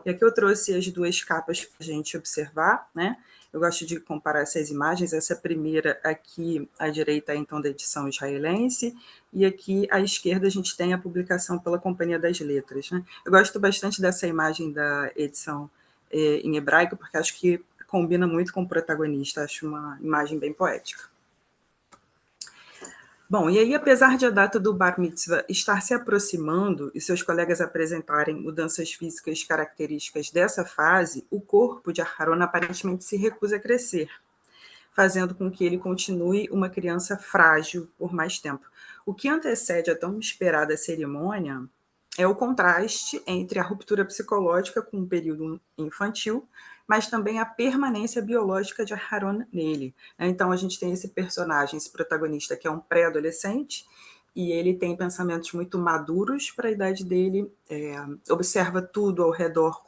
E aqui eu trouxe as duas capas para a gente observar, né? Eu gosto de comparar essas imagens. Essa primeira aqui à direita é então da edição israelense, e aqui à esquerda a gente tem a publicação pela Companhia das Letras, né? Eu gosto bastante dessa imagem da edição em hebraico, porque acho que combina muito com o protagonista, acho uma imagem bem poética. Bom, e aí, apesar de a data do Bar Mitzvah estar se aproximando e seus colegas apresentarem mudanças físicas características dessa fase, o corpo de Aharon aparentemente se recusa a crescer, fazendo com que ele continue uma criança frágil por mais tempo. O que antecede a tão esperada cerimônia é o contraste entre a ruptura psicológica com o período infantil, mas também a permanência biológica de Aharon nele. Então, a gente tem esse personagem, esse protagonista, que é um pré-adolescente, e ele tem pensamentos muito maduros para a idade dele, observa tudo ao redor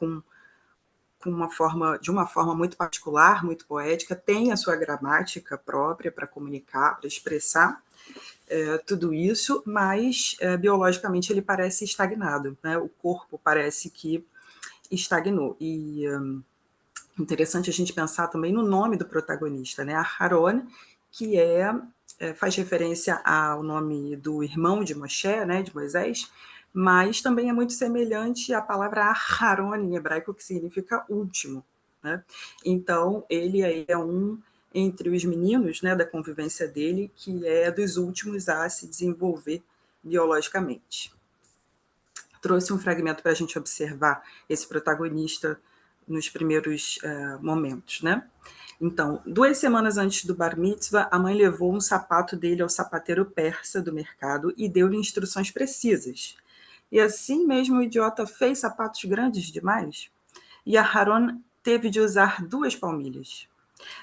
de uma forma muito particular, muito poética, tem a sua gramática própria para comunicar, para expressar tudo isso, mas biologicamente ele parece estagnado, né? O corpo parece que estagnou. E interessante a gente pensar também no nome do protagonista, né? Aharon, que faz referência ao nome do irmão de Moshe, né, de Moisés, mas também é muito semelhante à palavra Aharon em hebraico, que significa último, né? Então, ele é um entre os meninos, né, da convivência dele, que é dos últimos a se desenvolver biologicamente. Trouxe um fragmento para a gente observar esse protagonista nos primeiros momentos, né? Então, 2 semanas antes do Bar Mitzvah, a mãe levou um sapato dele ao sapateiro persa do mercado e deu-lhe instruções precisas. E assim mesmo o idiota fez sapatos grandes demais, e Aharon teve de usar 2 palmilhas.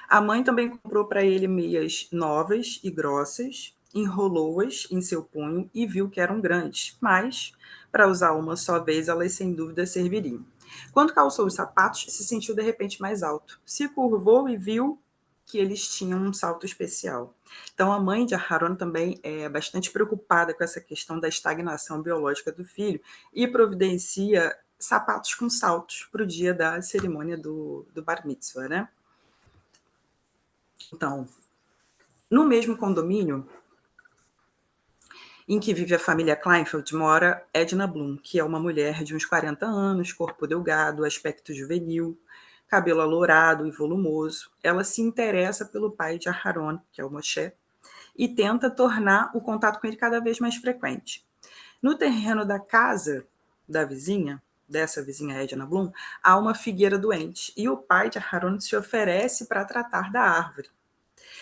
A mãe também comprou para ele meias novas e grossas, enrolou-as em seu punho e viu que eram grandes, mas, para usar uma só vez, elas sem dúvida serviriam. Quando calçou os sapatos, se sentiu de repente mais alto. Se curvou e viu que eles tinham um salto especial. Então, a mãe de Aharon também é bastante preocupada com essa questão da estagnação biológica do filho e providencia sapatos com saltos para o dia da cerimônia do Bar Mitzvah, né? Então, no mesmo condomínio em que vive a família Kleinfeld, mora Edna Blum, que é uma mulher de uns 40 anos, corpo delgado, aspecto juvenil, cabelo alourado e volumoso. Ela se interessa pelo pai de Aharon, que é o Moshe, e tenta tornar o contato com ele cada vez mais frequente. No terreno da casa da vizinha, dessa vizinha Edna Blum, há uma figueira doente, e o pai de Aharon se oferece para tratar da árvore.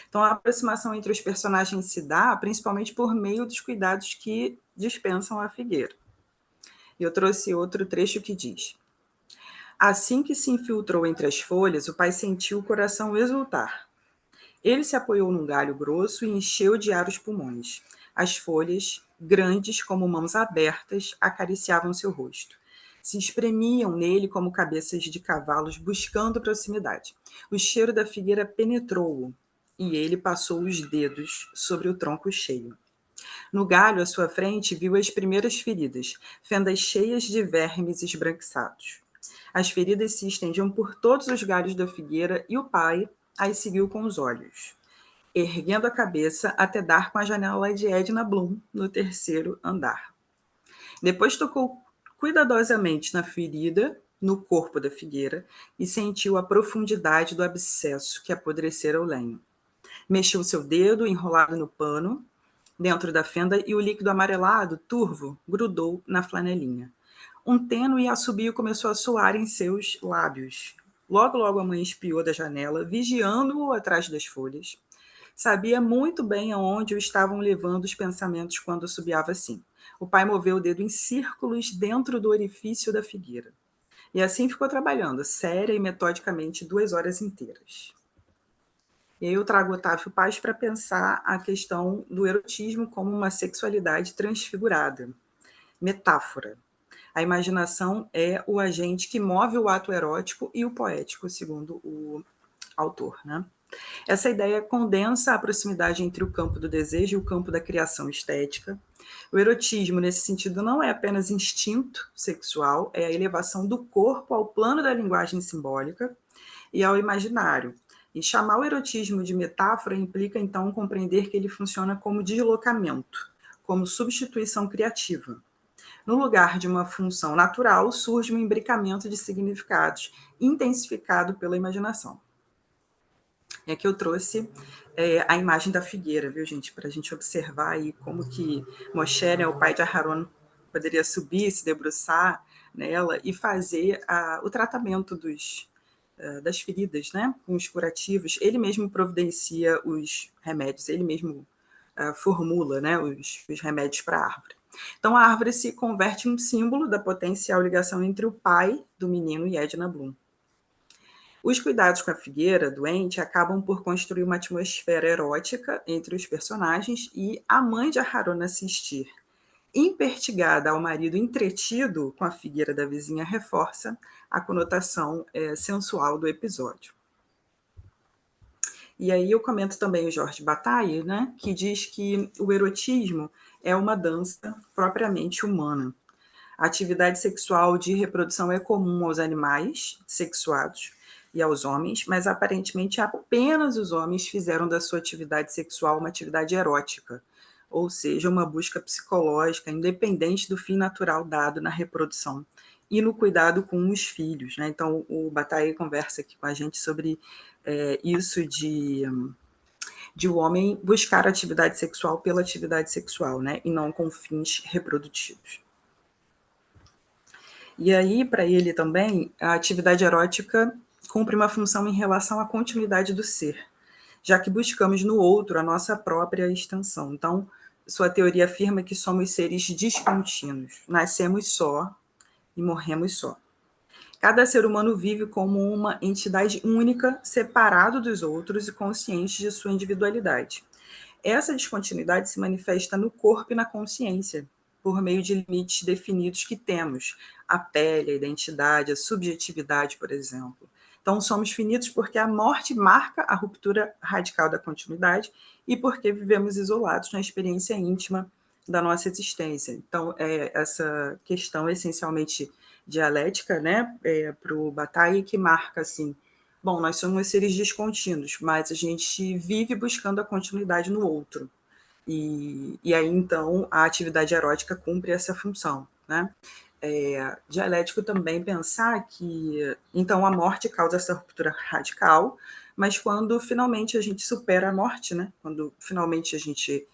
Então, a aproximação entre os personagens se dá principalmente por meio dos cuidados que dispensam a figueira. E eu trouxe outro trecho que diz: assim que se infiltrou entre as folhas, o pai sentiu o coração exultar. Ele se apoiou num galho grosso e encheu de ar os pulmões. As folhas, grandes como mãos abertas, acariciavam seu rosto. Se espremiam nele como cabeças de cavalos buscando proximidade. O cheiro da figueira penetrou-o, e ele passou os dedos sobre o tronco cheio. No galho à sua frente viu as primeiras feridas, fendas cheias de vermes esbranquiçados. As feridas se estendiam por todos os galhos da figueira e o pai as seguiu com os olhos, erguendo a cabeça até dar com a janela de Edna Blum no 3º andar. Depois tocou cuidadosamente na ferida, no corpo da figueira, e sentiu a profundidade do abscesso que apodrecera o lenho. Mexeu seu dedo enrolado no pano, dentro da fenda e o líquido amarelado, turvo, grudou na flanelinha. Um tênue assobio começou a soar em seus lábios. Logo, logo a mãe espiou da janela, vigiando-o atrás das folhas. Sabia muito bem aonde o estavam levando os pensamentos quando assobiava assim. O pai moveu o dedo em círculos dentro do orifício da figueira. E assim ficou trabalhando, séria e metodicamente, 2 horas inteiras. E aí eu trago Otávio Paz para pensar a questão do erotismo como uma sexualidade transfigurada. Metáfora. A imaginação é o agente que move o ato erótico e o poético, segundo o autor, né? Essa ideia condensa a proximidade entre o campo do desejo e o campo da criação estética. O erotismo, nesse sentido, não é apenas instinto sexual, é a elevação do corpo ao plano da linguagem simbólica e ao imaginário. E chamar o erotismo de metáfora implica, então, compreender que ele funciona como deslocamento, como substituição criativa. No lugar de uma função natural, surge um imbricamento de significados, intensificado pela imaginação. É que eu trouxe a imagem da figueira, viu, gente? Para a gente observar aí como que Moshe, né, o pai de Aharon, poderia subir, se debruçar nela e fazer o tratamento das feridas, né, com os curativos. Ele mesmo providencia os remédios, ele mesmo formula, né, os remédios para a árvore. Então, a árvore se converte em um símbolo da potencial ligação entre o pai do menino e Edna Bloom. Os cuidados com a figueira doente acabam por construir uma atmosfera erótica entre os personagens e a mãe de Aharon assistir, impertigada ao marido entretido com a figueira da vizinha, reforça a conotação sensual do episódio. E aí eu comento também o Jorge Bataille, né, que diz que o erotismo é uma dança propriamente humana. A atividade sexual de reprodução é comum aos animais sexuados e aos homens, mas aparentemente apenas os homens fizeram da sua atividade sexual uma atividade erótica, ou seja, uma busca psicológica independente do fim natural dado na reprodução e no cuidado com os filhos, né? Então, o Bataille conversa aqui com a gente sobre isso de o homem buscar atividade sexual pela atividade sexual, né? E não com fins reprodutivos. E aí, para ele também, a atividade erótica cumpre uma função em relação à continuidade do ser, já que buscamos no outro a nossa própria extensão. Então, sua teoria afirma que somos seres descontínuos, nascemos só e morremos só. Cada ser humano vive como uma entidade única, separado dos outros e consciente de sua individualidade. Essa descontinuidade se manifesta no corpo e na consciência, por meio de limites definidos que temos, a pele, a identidade, a subjetividade, por exemplo. Então, somos finitos porque a morte marca a ruptura radical da continuidade e porque vivemos isolados na experiência íntima da nossa existência. Então, essa questão essencialmente dialética, né, para o Bataille, que marca assim, bom, nós somos seres descontínuos, mas a gente vive buscando a continuidade no outro. E aí, então, a atividade erótica cumpre essa função, né? Dialético também pensar que, então, a morte causa essa ruptura radical, mas quando finalmente a gente supera a morte, né? Quando finalmente a gente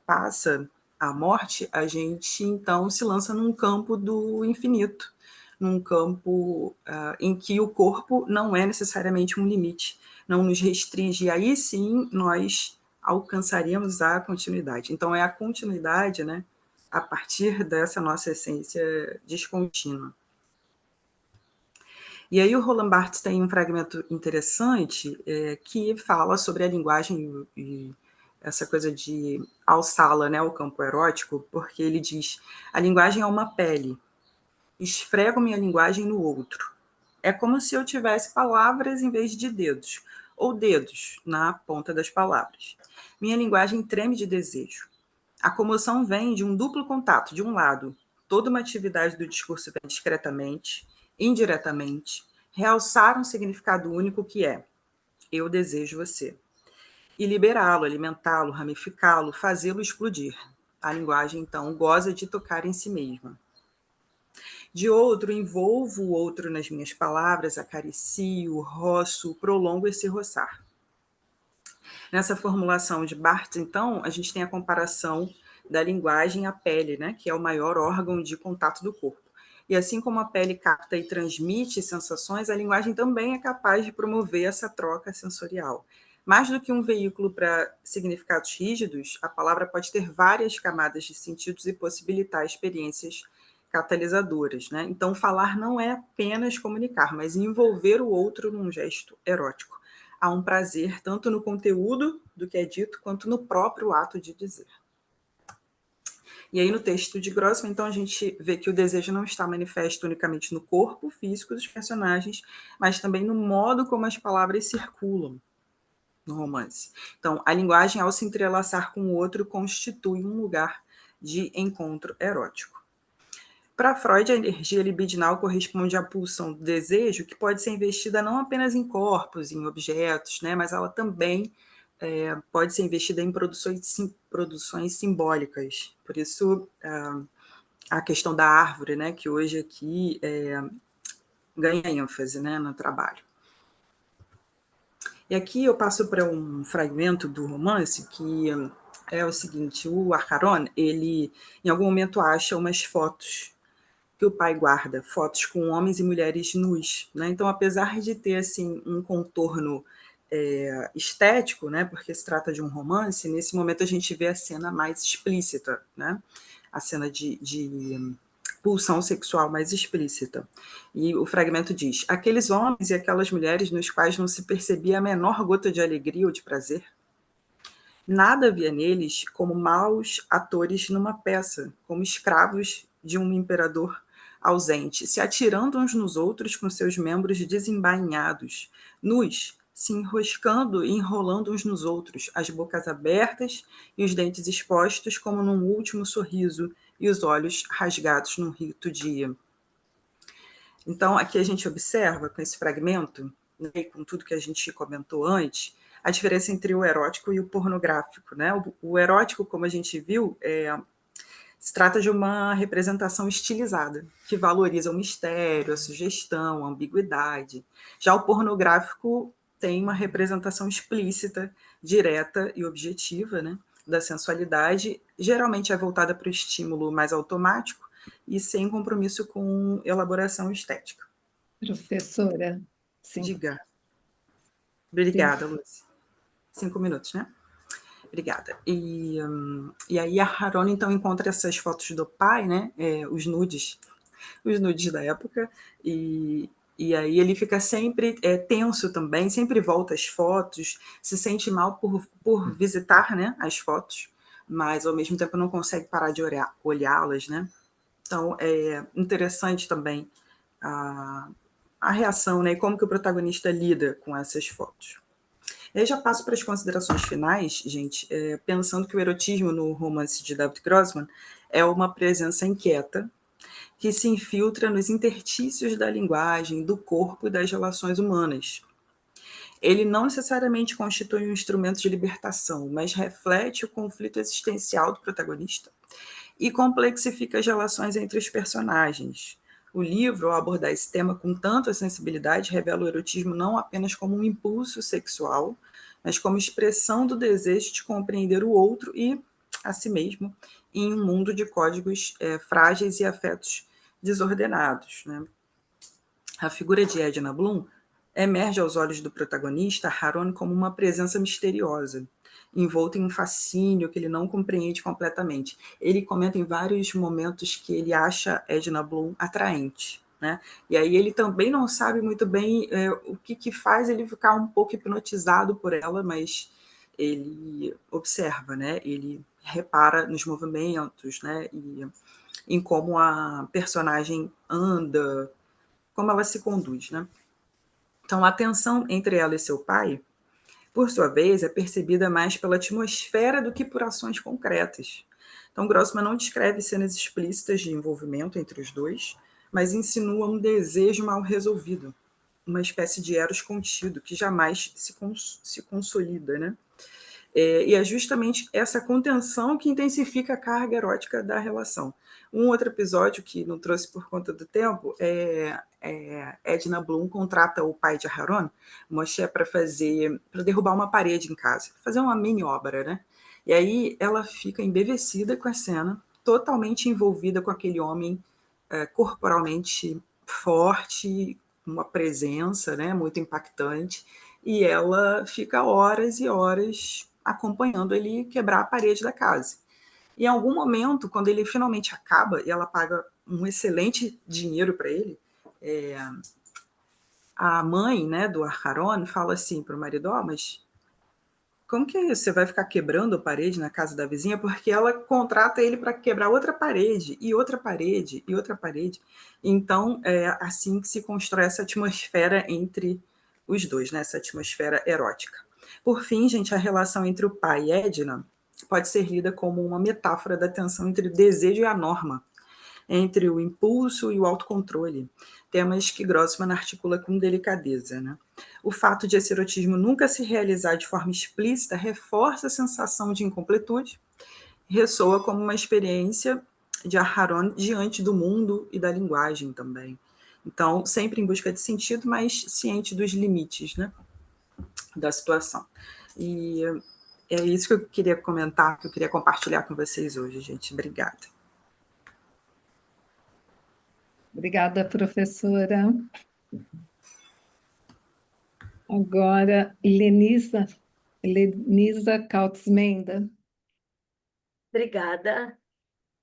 passa a morte, a gente, então, se lança num campo do infinito, num campo em que o corpo não é necessariamente um limite, não nos restringe, e aí sim nós alcançaríamos a continuidade. Então, é a continuidade, né, a partir dessa nossa essência descontínua. E aí o Roland Barthes tem um fragmento interessante que fala sobre a linguagem e essa coisa de alçá-la, né, ao campo erótico, porque ele diz: a linguagem é uma pele, esfrego minha linguagem no outro. É como se eu tivesse palavras em vez de dedos, ou dedos na ponta das palavras. Minha linguagem treme de desejo. A comoção vem de um duplo contato. De um lado, toda uma atividade do discurso vem discretamente, indiretamente, realçar um significado único que é eu desejo você. E liberá-lo, alimentá-lo, ramificá-lo, fazê-lo explodir. A linguagem, então, goza de tocar em si mesma. De outro, envolvo o outro nas minhas palavras, acaricio, roço, prolongo esse roçar. Nessa formulação de Barthes, então, a gente tem a comparação da linguagem à pele, né, que é o maior órgão de contato do corpo. E assim como a pele capta e transmite sensações, a linguagem também é capaz de promover essa troca sensorial. Mais do que um veículo para significados rígidos, a palavra pode ter várias camadas de sentidos e possibilitar experiências catalisadoras, né? Então, falar não é apenas comunicar, mas envolver o outro num gesto erótico. Há um prazer tanto no conteúdo do que é dito, quanto no próprio ato de dizer. E aí, no texto de Grossman, então, a gente vê que o desejo não está manifesto unicamente no corpo físico dos personagens, mas também no modo como as palavras circulam no romance. Então, a linguagem, ao se entrelaçar com o outro, constitui um lugar de encontro erótico. Para Freud, a energia libidinal corresponde à pulsão do desejo, que pode ser investida não apenas em corpos, em objetos, né, mas ela também pode ser investida em produções simbólicas. Por isso, a questão da árvore, né, que hoje aqui ganha ênfase, né, no trabalho. E aqui eu passo para um fragmento do romance que é o seguinte: o Aharon, ele em algum momento acha umas fotos que o pai guarda, fotos com homens e mulheres nus, né? Então, apesar de ter assim um contorno estético, né, porque se trata de um romance, nesse momento a gente vê a cena mais explícita, né? A cena de pulsão sexual mais explícita. E o fragmento diz: aqueles homens e aquelas mulheres nos quais não se percebia a menor gota de alegria ou de prazer, nada havia neles como maus atores numa peça, como escravos de um imperador ausente, se atirando uns nos outros com seus membros desembainhados, nus, se enroscando e enrolando uns nos outros, as bocas abertas e os dentes expostos como num último sorriso e os olhos rasgados num rito de... Então, aqui a gente observa, com esse fragmento, né, e com tudo que a gente comentou antes, a diferença entre o erótico e o pornográfico, né? O erótico, como a gente viu, se trata de uma representação estilizada, que valoriza o mistério, a sugestão, a ambiguidade. Já o pornográfico tem uma representação explícita, direta e objetiva, né, da sensualidade, geralmente é voltada para o estímulo mais automático e sem compromisso com elaboração estética. Professora, Diga. Obrigada, Lúcia. 5 minutos, né? Obrigada. E aí a Harone, então, encontra essas fotos do pai, né? Os nudes da época, e aí ele fica sempre tenso também, sempre volta às fotos, se sente mal por visitar, né, as fotos, mas ao mesmo tempo não consegue parar de olhá-las, né? Então é interessante também a reação, né, e como que o protagonista lida com essas fotos. Eu já passo para as considerações finais, gente, pensando que o erotismo no romance de David Grossman é uma presença inquieta, que se infiltra nos interstícios da linguagem, do corpo e das relações humanas. Ele não necessariamente constitui um instrumento de libertação, mas reflete o conflito existencial do protagonista e complexifica as relações entre os personagens. O livro, ao abordar esse tema com tanta sensibilidade, revela o erotismo não apenas como um impulso sexual, mas como expressão do desejo de compreender o outro e a si mesmo em um mundo de códigos frágeis e afetos desordenados, né? A figura de Edna Bloom emerge aos olhos do protagonista, Harone, como uma presença misteriosa, envolta em um fascínio que ele não compreende completamente. Ele comenta em vários momentos que ele acha Edna Bloom atraente, né? E aí ele também não sabe muito bem o que faz ele ficar um pouco hipnotizado por ela, mas ele observa, né? Ele repara nos movimentos, né? E em como a personagem anda, como ela se conduz, né? Então, a tensão entre ela e seu pai, por sua vez, é percebida mais pela atmosfera do que por ações concretas. Então, Grossman não descreve cenas explícitas de envolvimento entre os dois, mas insinua um desejo mal resolvido, uma espécie de eros contido, que jamais se consolida, né? E é justamente essa contenção que intensifica a carga erótica da relação. Um outro episódio que não trouxe por conta do tempo é Edna Bloom contrata o pai de Aharon, Moshe, para derrubar uma parede em casa, fazer uma mini obra, né? E aí ela fica embevecida com a cena, totalmente envolvida com aquele homem corporalmente forte, uma presença, né, muito impactante, e ela fica horas e horas acompanhando ele quebrar a parede da casa. E em algum momento, quando ele finalmente acaba, e ela paga um excelente dinheiro para ele, a mãe, né, do Aharon fala assim para o marido: mas como que é isso? Você vai ficar quebrando a parede na casa da vizinha? Porque ela contrata ele para quebrar outra parede, e outra parede, e outra parede. Então, é assim que se constrói essa atmosfera entre os dois, né? Essa atmosfera erótica. Por fim, gente, a relação entre o pai e Edna pode ser lida como uma metáfora da tensão entre o desejo e a norma, entre o impulso e o autocontrole, temas que Grossman articula com delicadeza, né? O fato de esse erotismo nunca se realizar de forma explícita reforça a sensação de incompletude, ressoa como uma experiência de Aharon diante do mundo e da linguagem também. Então, sempre em busca de sentido, mas ciente dos limites, né, da situação. E é isso que eu queria comentar, que eu queria compartilhar com vocês hoje, gente. Obrigada. Obrigada, professora. Agora, Lenisa Kautzmenda. Obrigada.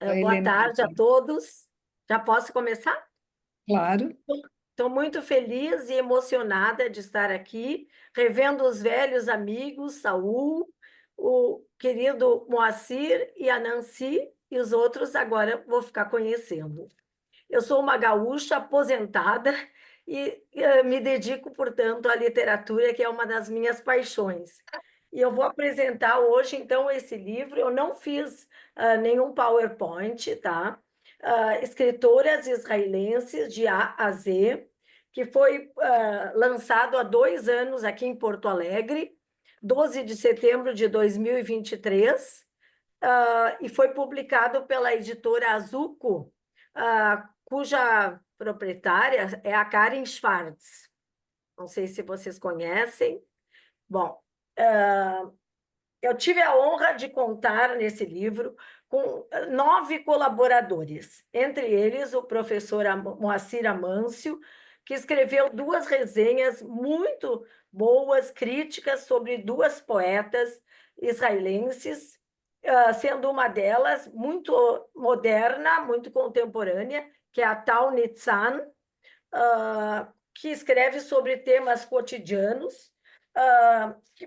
Oi, Boa Lenisa. tarde a todos. Já posso começar? Claro. Estou muito feliz e emocionada de estar aqui, revendo os velhos amigos, Saul, o querido Moacir e a Nancy, e os outros agora vou ficar conhecendo. Eu sou uma gaúcha aposentada e me dedico, portanto, à literatura, que é uma das minhas paixões. E eu vou apresentar hoje, então, esse livro. Eu não fiz nenhum PowerPoint, tá? Escritoras israelenses de A a Z, que foi lançado há 2 anos aqui em Porto Alegre, 12 de setembro de 2023, e foi publicado pela editora Azuco, cuja proprietária é a Karen Schwartz. Não sei se vocês conhecem. Bom, eu tive a honra de contar nesse livro com 9 colaboradores, entre eles o professor Moacir Amâncio, que escreveu 2 resenhas muito boas, críticas, sobre 2 poetas israelenses, sendo uma delas muito moderna, muito contemporânea, que é a Tal Nitzan, que escreve sobre temas cotidianos,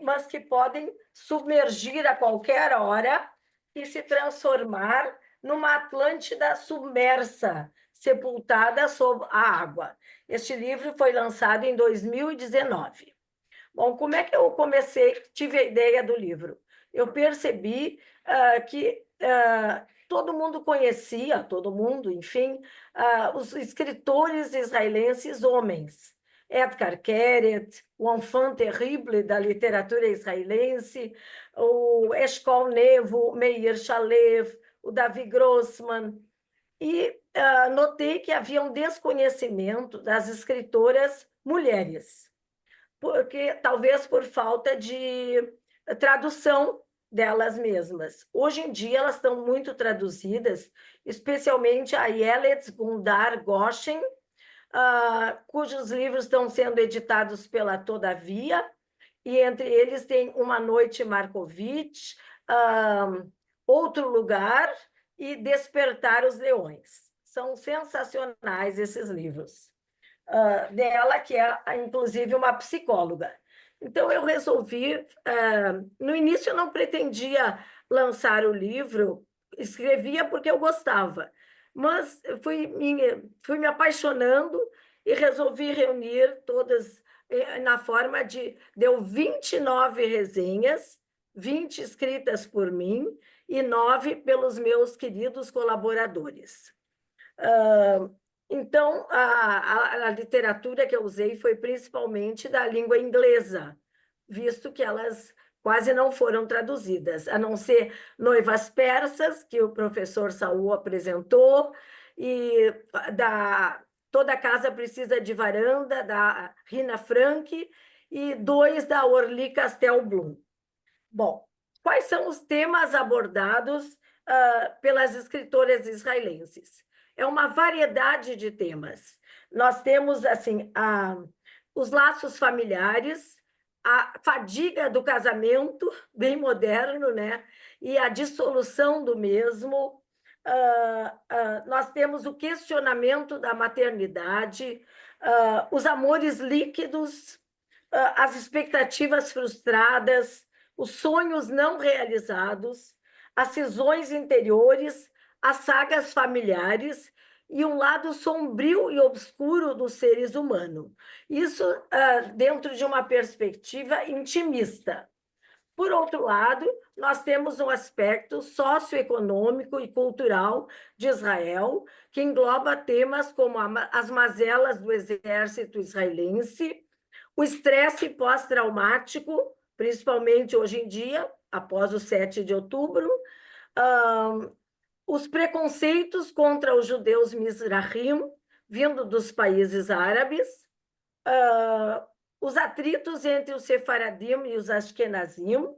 mas que podem submergir a qualquer hora e se transformar numa Atlântida submersa, sepultada sob a água. Este livro foi lançado em 2019. Bom, como é que eu tive a ideia do livro? Eu percebi que todo mundo conhecia, enfim, os escritores israelenses homens. Edgar Keret, o enfant terrible da literatura israelense, o Eshkol Nevo, Meir Shalev, o Davi Grossman. E notei que havia um desconhecimento das escritoras mulheres, porque talvez por falta de tradução delas mesmas. Hoje em dia, elas estão muito traduzidas, especialmente a Yeletz Gundar Goshen, cujos livros estão sendo editados pela Todavia, e entre eles tem Uma Noite Markovitch, Outro Lugar e Despertar os Leões. São sensacionais esses livros. Dela, que é, inclusive, uma psicóloga. Então, eu resolvi... no início, eu não pretendia lançar o livro, escrevia porque eu gostava, mas fui me apaixonando e resolvi reunir todas na forma de... Deu 29 resenhas, 20 escritas por mim e 9 pelos meus queridos colaboradores. Então, a literatura que eu usei foi principalmente da língua inglesa, visto que elas quase não foram traduzidas, a não ser Noivas Persas, que o professor Saul apresentou, e da Toda Casa Precisa de Varanda, da Rina Frank, e 2 da Orly Castelblum. Bom, quais são os temas abordados pelas escritoras israelenses? É uma variedade de temas. Nós temos assim os laços familiares, a fadiga do casamento, bem moderno, né? E a dissolução do mesmo. Nós temos o questionamento da maternidade, os amores líquidos, as expectativas frustradas, os sonhos não realizados, as cisões interiores, as sagas familiares e um lado sombrio e obscuro dos seres humanos. Isso dentro de uma perspectiva intimista. Por outro lado, nós temos um aspecto socioeconômico e cultural de Israel, que engloba temas como as mazelas do exército israelense, o estresse pós-traumático, principalmente hoje em dia, após o 7 de outubro, os preconceitos contra os judeus Mizrahim, vindo dos países árabes, os atritos entre os Sefaradim e os Ashkenazim,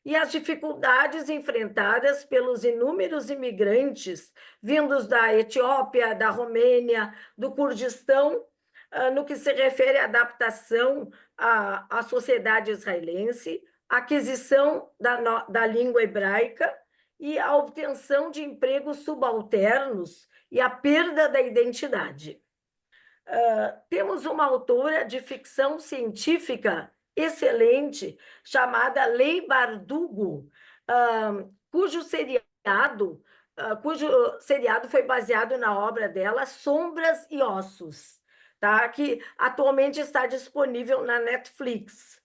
e as dificuldades enfrentadas pelos inúmeros imigrantes vindos da Etiópia, da Romênia, do Kurdistão, no que se refere à adaptação à sociedade israelense, aquisição da língua hebraica e a obtenção de empregos subalternos e a perda da identidade. Temos uma autora de ficção científica excelente, chamada Leigh Bardugo, cujo seriado foi baseado na obra dela, Sombras e Ossos, tá? Que atualmente está disponível na Netflix.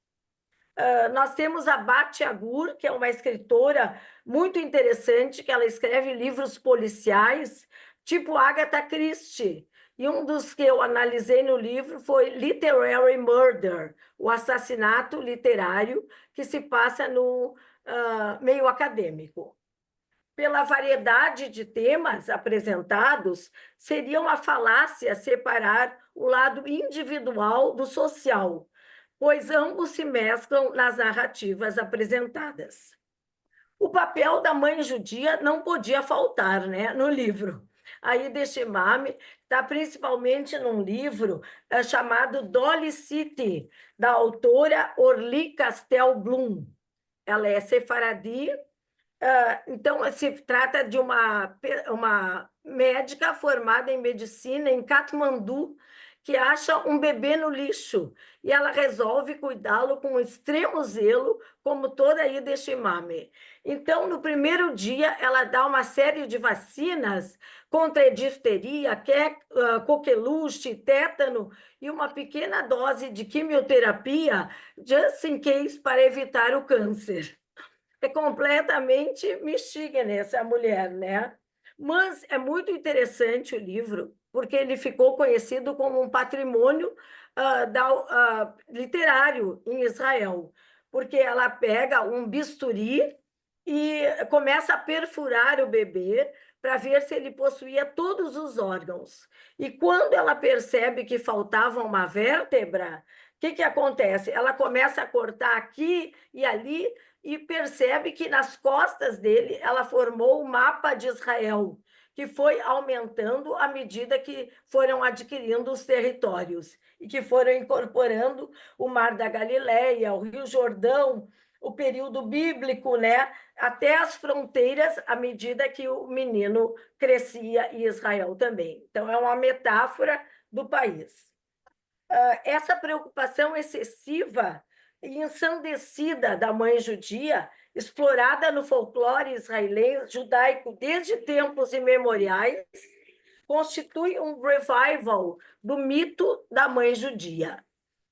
Nós temos a Bat Agur, que é uma escritora muito interessante, que ela escreve livros policiais, tipo Agatha Christie. E um dos que eu analisei no livro foi Literary Murder, o assassinato literário, que se passa no meio acadêmico. Pela variedade de temas apresentados, seria uma falácia separar o lado individual do social, pois ambos se mesclam nas narrativas apresentadas. O papel da mãe judia não podia faltar, né, no livro. A Ida Shemame está principalmente num livro chamado Dolly City, da autora Orly Castelblum. Ela é sefaradi, então se trata de uma médica formada em medicina em Katmandu, que acha um bebê no lixo, e ela resolve cuidá-lo com extremo zelo, como toda Ida Shemame. Então, no primeiro dia, ela dá uma série de vacinas contra a difteria, coqueluche, tétano e uma pequena dose de quimioterapia, just in case, para evitar o câncer. É completamente Michigan essa mulher, né? Mas é muito interessante o livro, porque ele ficou conhecido como um patrimônio literário em Israel, porque ela pega um bisturi e começa a perfurar o bebê para ver se ele possuía todos os órgãos. E quando ela percebe que faltava uma vértebra, o que acontece? Ela começa a cortar aqui e ali e percebe que nas costas dele ela formou o mapa de Israel, que foi aumentando à medida que foram adquirindo os territórios e que foram incorporando o Mar da Galileia, o Rio Jordão, o período bíblico, né, até as fronteiras à medida que o menino crescia e Israel também. Então, é uma metáfora do país. Essa preocupação excessiva e ensandecida da mãe judia, explorada no folclore israelense judaico desde tempos imemoriais, constitui um revival do mito da mãe judia.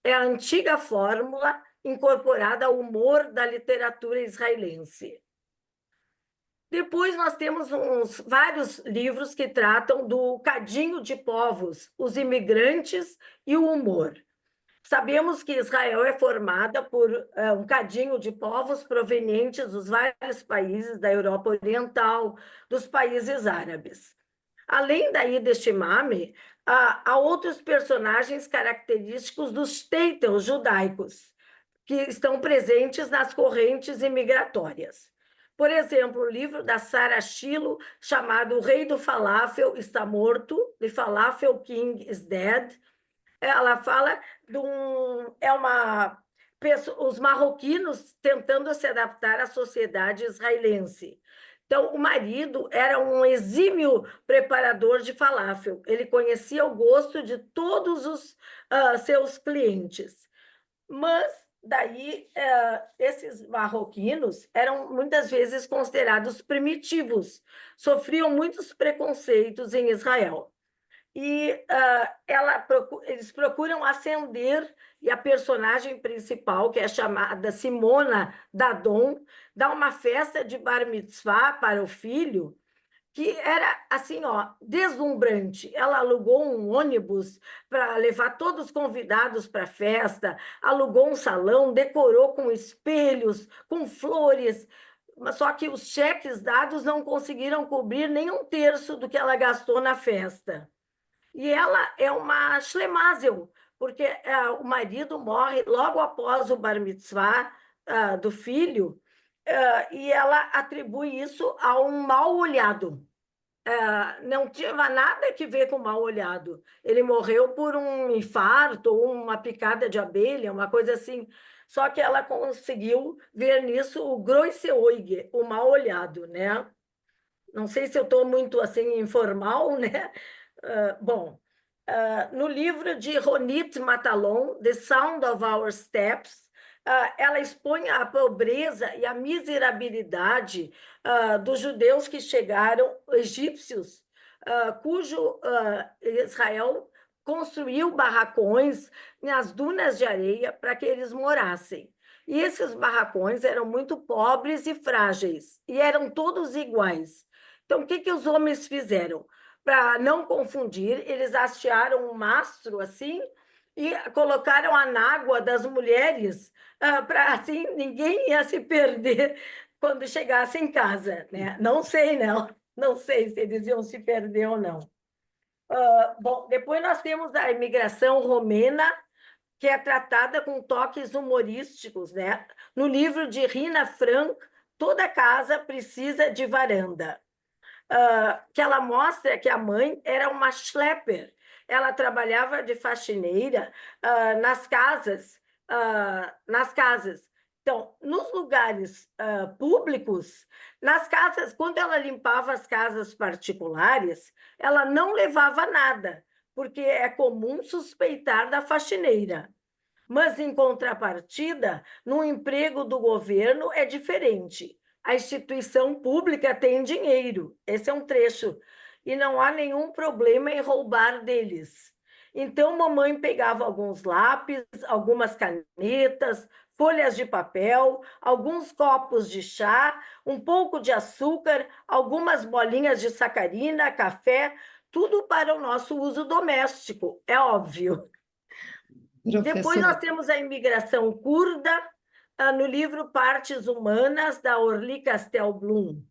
É a antiga fórmula incorporada ao humor da literatura israelense. Depois nós temos vários livros que tratam do cadinho de povos, os imigrantes e o humor. Sabemos que Israel é formada por um cadinho de povos provenientes dos vários países da Europa Oriental, dos países árabes. Além da Ida Shemame, Há outros personagens característicos dos teitos judaicos, que estão presentes nas correntes imigratórias. Por exemplo, o livro da Sarah Shiloh, chamado O Rei do Falafel está morto, The Falafel King is Dead. Ela fala de os marroquinos tentando se adaptar à sociedade israelense. Então, o marido era um exímio preparador de falafel. Ele conhecia o gosto de todos os seus clientes. Mas, daí, esses marroquinos eram muitas vezes considerados primitivos, sofriam muitos preconceitos em Israel. E eles procuram ascender, e a personagem principal, que é chamada Simona Dadon, dá uma festa de bar mitzvah para o filho, que era assim, deslumbrante. Ela alugou um ônibus para levar todos os convidados para a festa, alugou um salão, decorou com espelhos, com flores, só que os cheques dados não conseguiram cobrir nem um terço do que ela gastou na festa. E ela é uma Schlemazel, porque o marido morre logo após o bar mitzvah do filho, e ela atribui isso a um mal olhado. Não tinha nada a ver com mal olhado. Ele morreu por um infarto ou uma picada de abelha, uma coisa assim. Só que ela conseguiu ver nisso o Große, o mal olhado, né? Não sei se eu estou muito assim informal, né? Bom, no livro de Ronit Matalon, The Sound of Our Steps, ela expõe a pobreza e a miserabilidade dos judeus que chegaram, egípcios, cujo Israel construiu barracões nas dunas de areia para que eles morassem. E esses barracões eram muito pobres e frágeis, e eram todos iguais. Então, o que os homens fizeram? Para não confundir, eles hastearam um mastro assim e colocaram a nágua das mulheres para assim ninguém ia se perder quando chegasse em casa, né? Não sei, não sei se eles iam se perder ou não. Bom, depois nós temos a imigração romena, que é tratada com toques humorísticos, né? No livro de Rina Frank, Toda Casa Precisa de Varanda. Que ela mostra que a mãe era uma schlepper. Ela trabalhava de faxineira nas casas. Então, nos lugares públicos, nas casas, quando ela limpava as casas particulares, ela não levava nada, porque é comum suspeitar da faxineira. Mas, em contrapartida, no emprego do governo é diferente. A instituição pública tem dinheiro, esse é um trecho, e não há nenhum problema em roubar deles. Então, mamãe pegava alguns lápis, algumas canetas, folhas de papel, alguns copos de chá, um pouco de açúcar, algumas bolinhas de sacarina, café, tudo para o nosso uso doméstico, é óbvio. Depois nós temos a imigração curda, no livro Partes Humanas, da Orly Castelblum.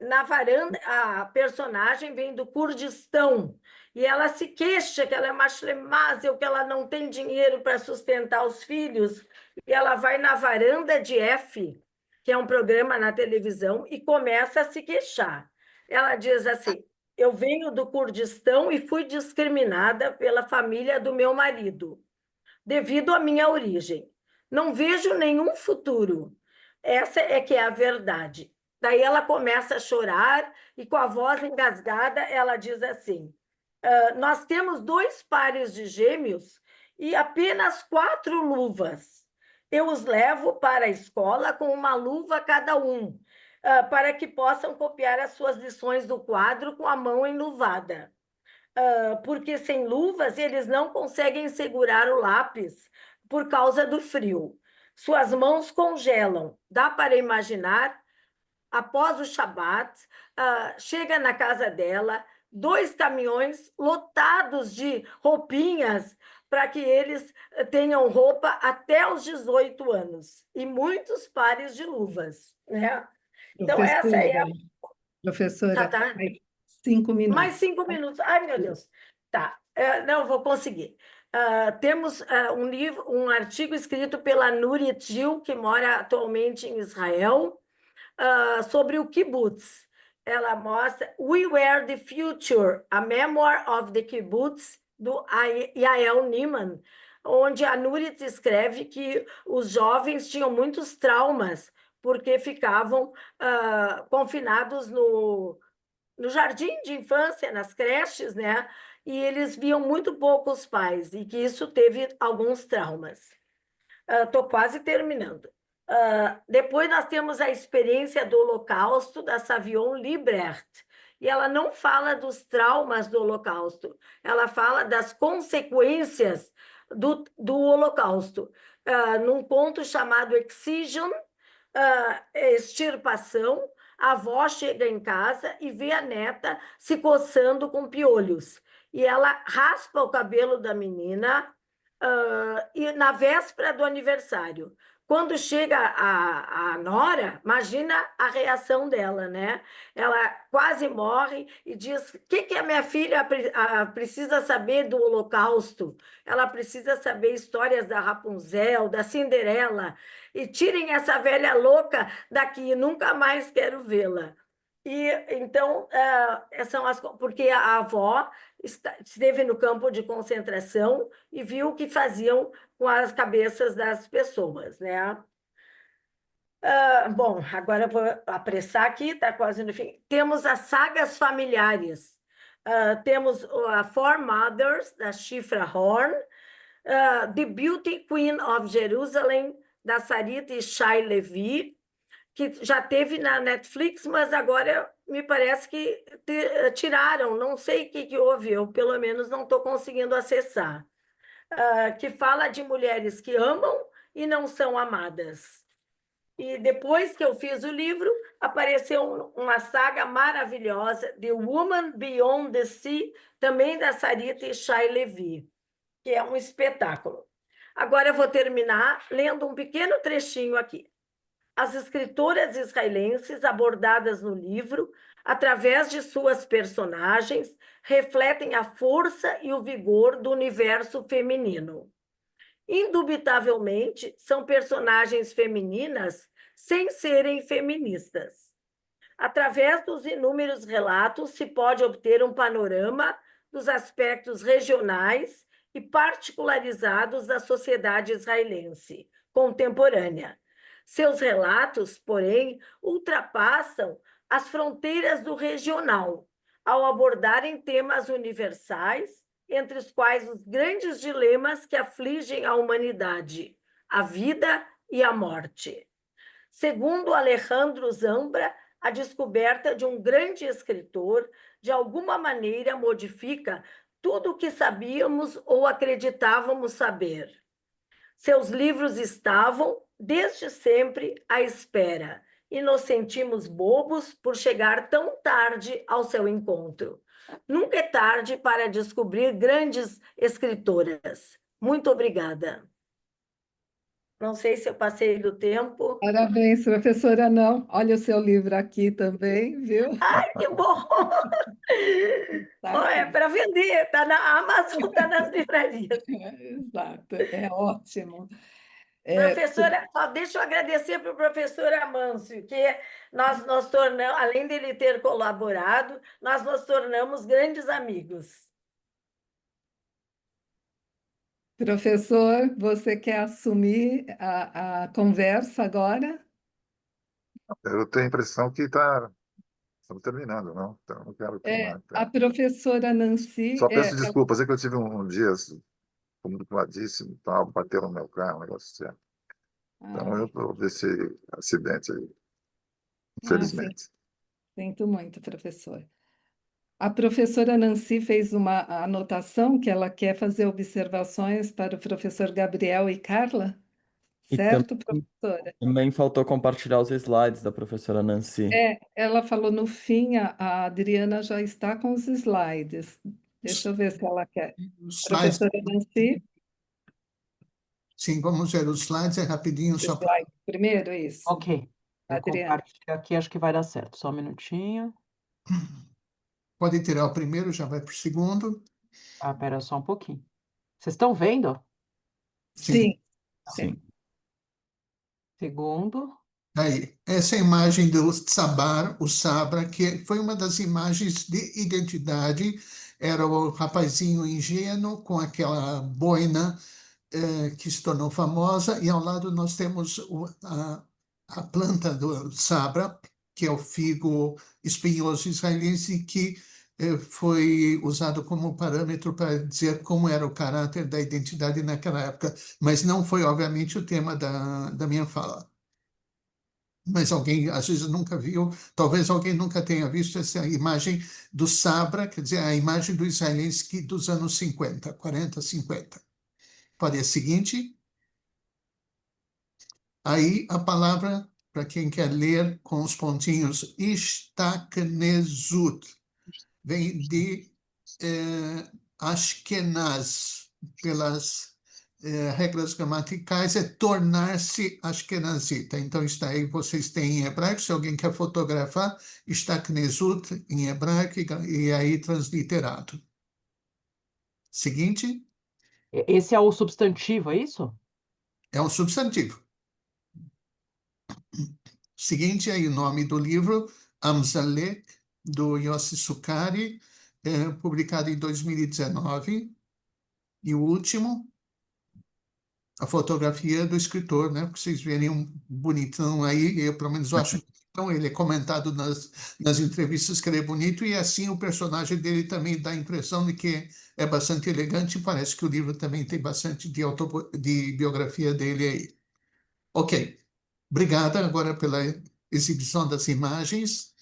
Na varanda, a personagem vem do Kurdistão, e ela se queixa que ela é uma Schlemazel, que ela não tem dinheiro para sustentar os filhos, e ela vai na varanda de F, que é um programa na televisão, e começa a se queixar. Ela diz assim: eu venho do Kurdistão e fui discriminada pela família do meu marido, devido à minha origem. Não vejo nenhum futuro. Essa é que é a verdade. Daí ela começa a chorar e, com a voz engasgada, ela diz assim: nós temos 2 pares de gêmeos e apenas 4 luvas. Eu os levo para a escola com uma luva cada um, para que possam copiar as suas lições do quadro com a mão enluvada. Porque sem luvas eles não conseguem segurar o lápis por causa do frio. Suas mãos congelam. Dá para imaginar, após o Shabat, chega na casa dela 2 caminhões lotados de roupinhas para que eles tenham roupa até os 18 anos e muitos pares de luvas, né? Então, essa é a... Professora, 5 minutos. Mais 5 minutos. Ai, meu Deus. Tá. Não, vou conseguir. Temos um artigo escrito pela Nurit Gil, que mora atualmente em Israel, sobre o kibbutz. Ela mostra We Were the Future, a Memoir of the Kibbutz, do Yael Niman, onde a Nurit escreve que os jovens tinham muitos traumas, porque ficavam confinados no jardim de infância, nas creches, né? E eles viam muito pouco os pais, e que isso teve alguns traumas. Estou quase terminando. Depois nós temos a experiência do Holocausto, da Savion Liebrecht, e ela não fala dos traumas do Holocausto, ela fala das consequências do Holocausto. Num conto chamado Excision, extirpação, a avó chega em casa e vê a neta se coçando com piolhos. E ela raspa o cabelo da menina e na véspera do aniversário. Quando chega a nora, imagina a reação dela, né? Ela quase morre e diz: o que a minha filha precisa saber do Holocausto? Ela precisa saber histórias da Rapunzel, da Cinderela. E tirem essa velha louca daqui, nunca mais quero vê-la. E então, porque a avó esteve no campo de concentração e viu o que faziam com as cabeças das pessoas, né? Bom, agora eu vou apressar aqui, está quase no fim. Temos as sagas familiares. Temos a Four Mothers, da Shifra Horn, The Beauty Queen of Jerusalem, da Sarit Shai Levi, que já teve na Netflix, mas agora me parece que tiraram, não sei o que houve, eu pelo menos não estou conseguindo acessar, que fala de mulheres que amam e não são amadas. E depois que eu fiz o livro, apareceu uma saga maravilhosa, The Woman Beyond the Sea, também da Sarit Shai Levi, que é um espetáculo. Agora eu vou terminar lendo um pequeno trechinho aqui. As escritoras israelenses abordadas no livro, através de suas personagens, refletem a força e o vigor do universo feminino. Indubitavelmente, são personagens femininas sem serem feministas. Através dos inúmeros relatos, se pode obter um panorama dos aspectos regionais e particularizados da sociedade israelense contemporânea. Seus relatos, porém, ultrapassam as fronteiras do regional, ao abordarem temas universais, entre os quais os grandes dilemas que afligem a humanidade, a vida e a morte. Segundo Alejandro Zambra, a descoberta de um grande escritor, de alguma maneira, modifica tudo o que sabíamos ou acreditávamos saber. Seus livros estavam, desde sempre, à espera, e nos sentimos bobos por chegar tão tarde ao seu encontro. Nunca é tarde para descobrir grandes escritoras. Muito obrigada. Não sei se eu passei do tempo. Parabéns, professora, não. Olha o seu livro aqui também, viu? Ai, que bom! Tá É aqui. para vender, está na Amazon, está nas livrarias. Exato, é ótimo. Professora, só deixa eu agradecer para o professor Amâncio, que nós tornamos, além dele ter colaborado, nós nos tornamos grandes amigos. Professor, você quer assumir a conversa agora? Eu tenho a impressão que estamos terminando, não? Então, não quero tomar. A professora Nancy, Só peço desculpas, é que eu tive um dia tumultuadíssimo, tal, bateu no meu carro, um negócio assim. Então, eu vou ver esse acidente aí, infelizmente. Sinto muito, professor. A professora Nancy fez uma anotação que ela quer fazer observações para o professor Gabriel e Carla, E certo, professora? também faltou compartilhar os slides da professora Nancy. Ela falou no fim, a Adriana já está com os slides. Deixa eu ver se ela quer. Os slides, Professora Nancy, sim, vamos ver os slides, é rapidinho, só para... slide primeiro, isso. Ok, eu Adriana. compartilho aqui, acho que vai dar certo. Só um minutinho. Pode tirar o primeiro, já vai para o segundo. Ah, pera só um pouquinho. Vocês estão vendo? Sim, Sim. Segundo. Aí, essa é a imagem do Tsabar, o Sabra, que foi uma das imagens de identidade. Era o rapazinho ingênuo com aquela boina que se tornou famosa, e ao lado nós temos a planta do Sabra, que é o figo espinhoso israelense, que foi usado como parâmetro para dizer como era o caráter da identidade naquela época, mas não foi, obviamente, o tema da minha fala. Mas alguém, às vezes, nunca viu, talvez alguém nunca tenha visto essa imagem do Sabra, quer dizer, a imagem do israelense dos anos 50, 40, 50. Pode ir a seguinte. Aí a palavra, para quem quer ler com os pontinhos, Ishtaknezut, vem de Ashkenaz, pelas regras gramaticais, é tornar-se Ashkenazita. Então, está aí, vocês têm em hebraico, se alguém quer fotografar, Ishtaknezut em hebraico e aí transliterado. Seguinte, Esse é o substantivo, é isso? é um substantivo. Seguinte aí o nome do livro, Amzalek, do Yossi Sukari, publicado em 2019. E o último, a fotografia do escritor, né? Porque vocês verem um bonitão aí, eu pelo menos acho bonitão, ele é comentado nas entrevistas que ele é bonito, e assim o personagem dele também dá a impressão de que é bastante elegante, e parece que o livro também tem bastante de biografia dele aí. Ok. Obrigada agora pela exibição das imagens.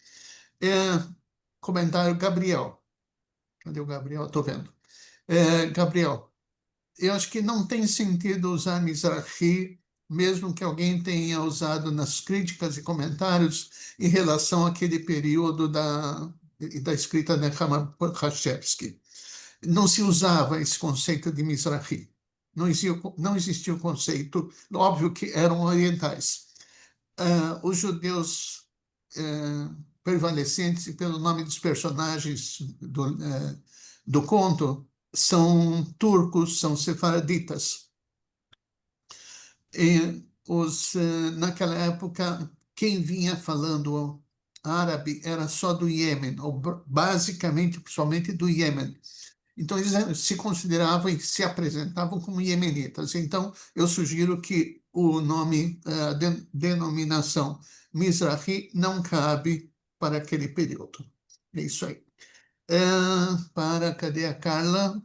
Comentário Gabriel. Cadê o Gabriel? Estou vendo. Gabriel, eu acho que não tem sentido usar Mizrahi, mesmo que alguém tenha usado nas críticas e comentários em relação àquele período da escrita de Nechama Hashevsky. Não se usava esse conceito de Mizrahi. Não existia o conceito, óbvio que eram orientais. Os judeus prevalecentes, e pelo nome dos personagens do conto, são turcos, são sefaraditas. E naquela época, quem vinha falando árabe era só do Iêmen, ou basicamente, principalmente do Iêmen. Então, eles se consideravam e se apresentavam como iemenitas. Então, eu sugiro que o nome, a denominação Mizrahi não cabe para aquele período. É isso aí. Cadê a Carla?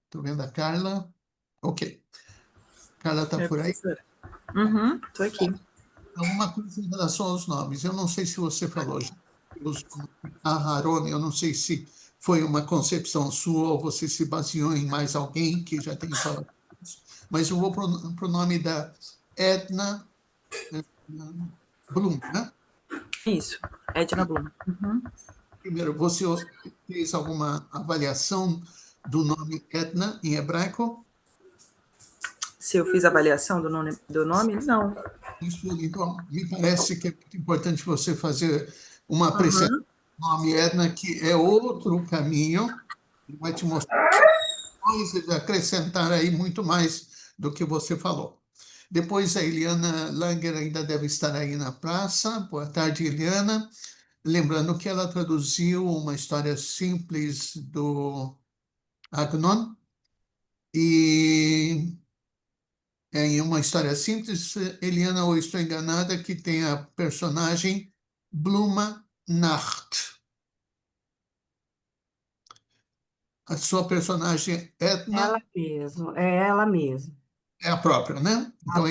Estou vendo a Carla. Ok. Carla está por aí? Estou aqui. Alguma coisa em relação aos nomes. Eu não sei se você falou já. Aharon, eu não sei se foi uma concepção sua ou você se baseou em mais alguém que já tem falado isso. Mas eu vou para o nome da Edna Blum, né? Isso, Edna Blum. Primeiro, você fez alguma avaliação do nome Edna em hebraico? Se eu fiz avaliação do nome? Não. Isso, então, me parece que é muito importante você fazer uma apreciação do nome Edna, que é outro caminho, ele vai te mostrar coisas, acrescentar aí muito mais do que você falou. Depois a Eliana Langer ainda deve estar aí na praça. Boa tarde, Eliana. Lembrando que ela traduziu uma história simples do Agnon, e em uma história simples, Eliana, ou estou enganada, que tem a personagem Bluma Nacht. A sua personagem Edna Ela mesmo, é ela mesma. é a própria, né? Então,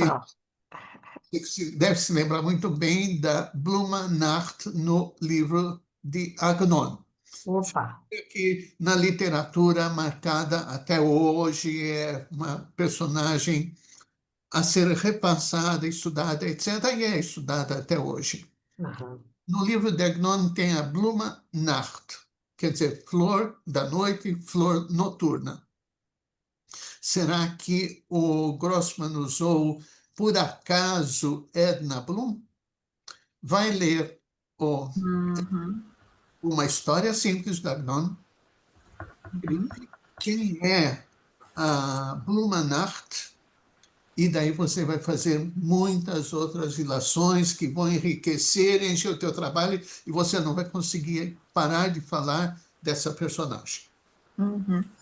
deve se lembrar muito bem da Bluma Nacht no livro de Agnon. Opa! Que na literatura marcada até hoje, é uma personagem a ser repassada, estudada, etc., e é estudada até hoje. No livro de Agnon tem a Bluma Nacht, quer dizer, flor da noite, flor noturna. Será que o Grossman usou, por acaso, Edna Blum? Vai ler o Uma História Simples do Agnon. Quem é a Blumennacht? E daí você vai fazer muitas outras ilações que vão enriquecer, encher o teu trabalho, e você não vai conseguir parar de falar dessa personagem.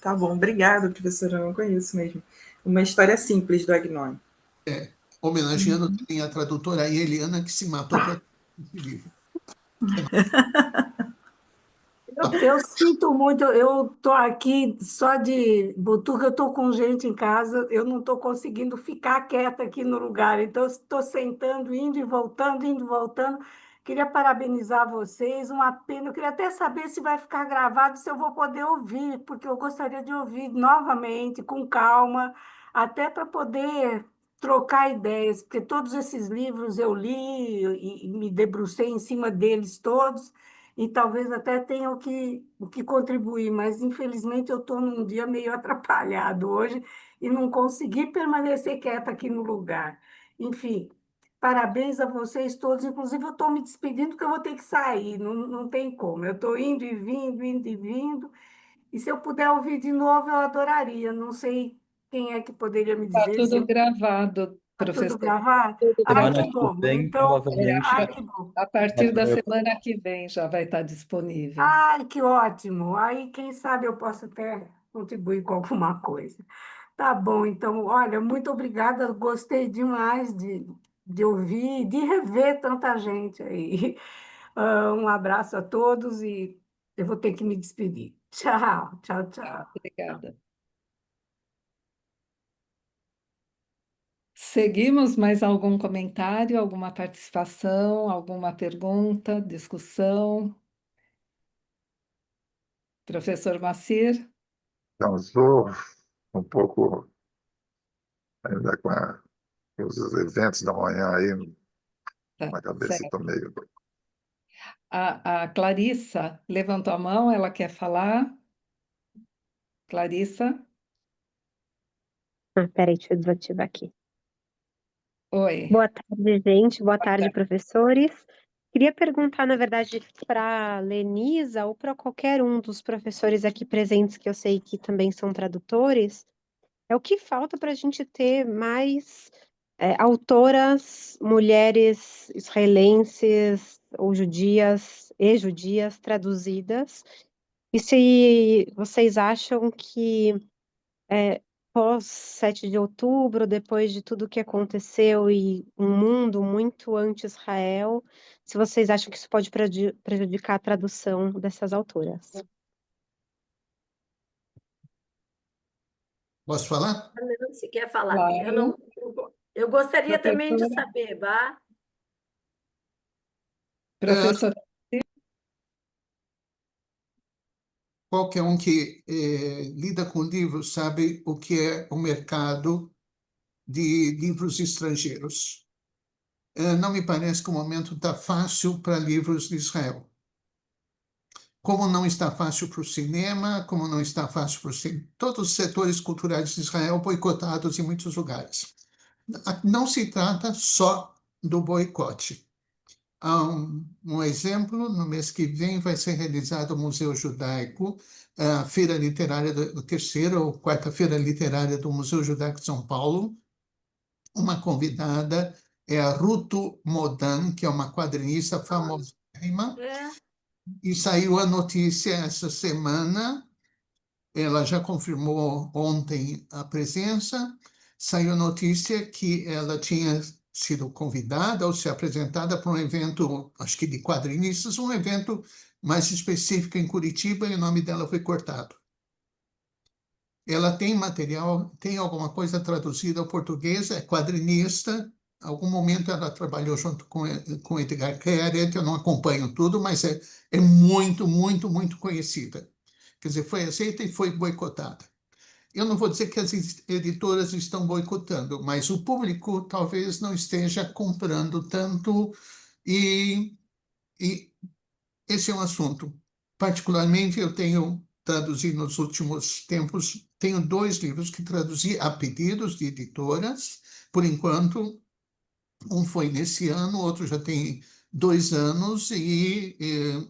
Tá bom, obrigada, professora, eu não conheço mesmo. Uma História Simples do Agnon. Homenageando também a tradutora Eliana, que se matou para esse livro. Eu sinto muito, eu estou aqui só de butuca, eu estou com gente em casa, eu não estou conseguindo ficar quieta aqui no lugar, então estou sentando, indo e voltando, indo e voltando. Queria parabenizar vocês, uma pena, eu queria até saber se vai ficar gravado, se eu vou poder ouvir, porque eu gostaria de ouvir novamente, com calma, até para poder trocar ideias, porque todos esses livros eu li e me debrucei em cima deles todos, e talvez até tenha o que contribuir, mas infelizmente eu estou num dia meio atrapalhado hoje e não consegui permanecer quieta aqui no lugar. Enfim, parabéns a vocês todos, inclusive eu estou me despedindo porque eu vou ter que sair, não tem como. Eu estou indo e vindo, e se eu puder ouvir de novo, eu adoraria. Não sei quem é que poderia me Está dizer se tudo gravado, está tudo professor. gravado. Tudo Ai, Semana que gravado. que bom. vem, Então, provavelmente, ai, que bom. A vai partir da ter. semana que vem já vai estar disponível. Ai, que ótimo! Aí, quem sabe eu posso até contribuir com alguma coisa. Tá bom, então, olha, muito obrigada. Gostei demais de ouvir, de rever tanta gente aí. Um abraço a todos e eu vou ter que me despedir. Tchau, tchau, Tá, tchau. obrigada. Seguimos, mais algum comentário, alguma participação, alguma pergunta, discussão? Professor Macir? Então, estou um pouco ainda com os eventos da manhã aí Tá, na cabeça, certo. estou meio. A Clarissa levantou a mão, ela quer falar? Clarissa? Peraí, deixa eu desativar aqui. Oi. Boa tarde, gente. Boa Boa tarde, tarde. professores. Queria perguntar, na verdade, para a Lenisa ou para qualquer um dos professores aqui presentes, que eu sei que também são tradutores, o que falta para a gente ter mais autoras, mulheres israelenses ou judias e judias traduzidas? E se vocês acham que pós 7 de outubro, depois de tudo que aconteceu e um mundo muito anti-Israel, se vocês acham que isso pode prejudicar a tradução dessas autoras. Posso falar? A Nancy quer falar. Claro. Eu gostaria também de Professora? saber, vá. Professor, Qualquer um que lida com livros sabe o que é o mercado de livros estrangeiros. Não me parece que o momento está fácil para livros de Israel. Como não está fácil para o cinema, como não está fácil para todos os setores culturais de Israel boicotados em muitos lugares. Não se trata só do boicote. Há um exemplo, no mês que vem vai ser realizado o Museu Judaico, a feira literária, a terceira ou quarta feira literária do Museu Judaico de São Paulo. Uma convidada é a Ruto Modan, que é uma quadrinista famosíssima, e saiu a notícia essa semana, ela já confirmou ontem a presença, saiu a notícia que ela tinha sido convidada ou se apresentada para um evento, acho que de quadrinistas, um evento mais específico em Curitiba, e o nome dela foi cortado. Ela tem material, tem alguma coisa traduzida ao português, é quadrinista. Em algum momento ela trabalhou junto com Edgar Keret, eu não acompanho tudo, mas é muito, muito, muito conhecida. Quer dizer, foi aceita e foi boicotada. Eu não vou dizer que as editoras estão boicotando, mas o público talvez não esteja comprando tanto, e esse é um assunto. Particularmente, eu tenho traduzido nos últimos tempos, tenho 2 livros que traduzi a pedidos de editoras, por enquanto. Um foi nesse ano, outro já tem 2 anos e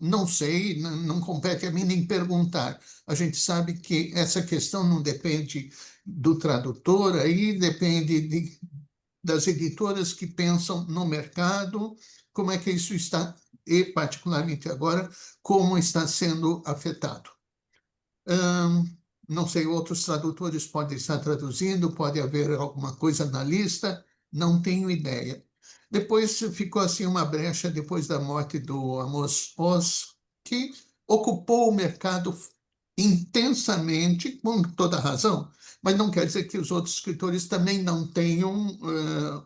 não sei, não compete a mim nem perguntar. A gente sabe que essa questão não depende do tradutor, aí depende das editoras que pensam no mercado, como é que isso está, e particularmente agora, como está sendo afetado. Não sei, outros tradutores podem estar traduzindo, pode haver alguma coisa na lista, não tenho ideia. Depois ficou assim uma brecha depois da morte do Amos Oz, que ocupou o mercado intensamente, com toda razão, mas não quer dizer que os outros escritores também não tenham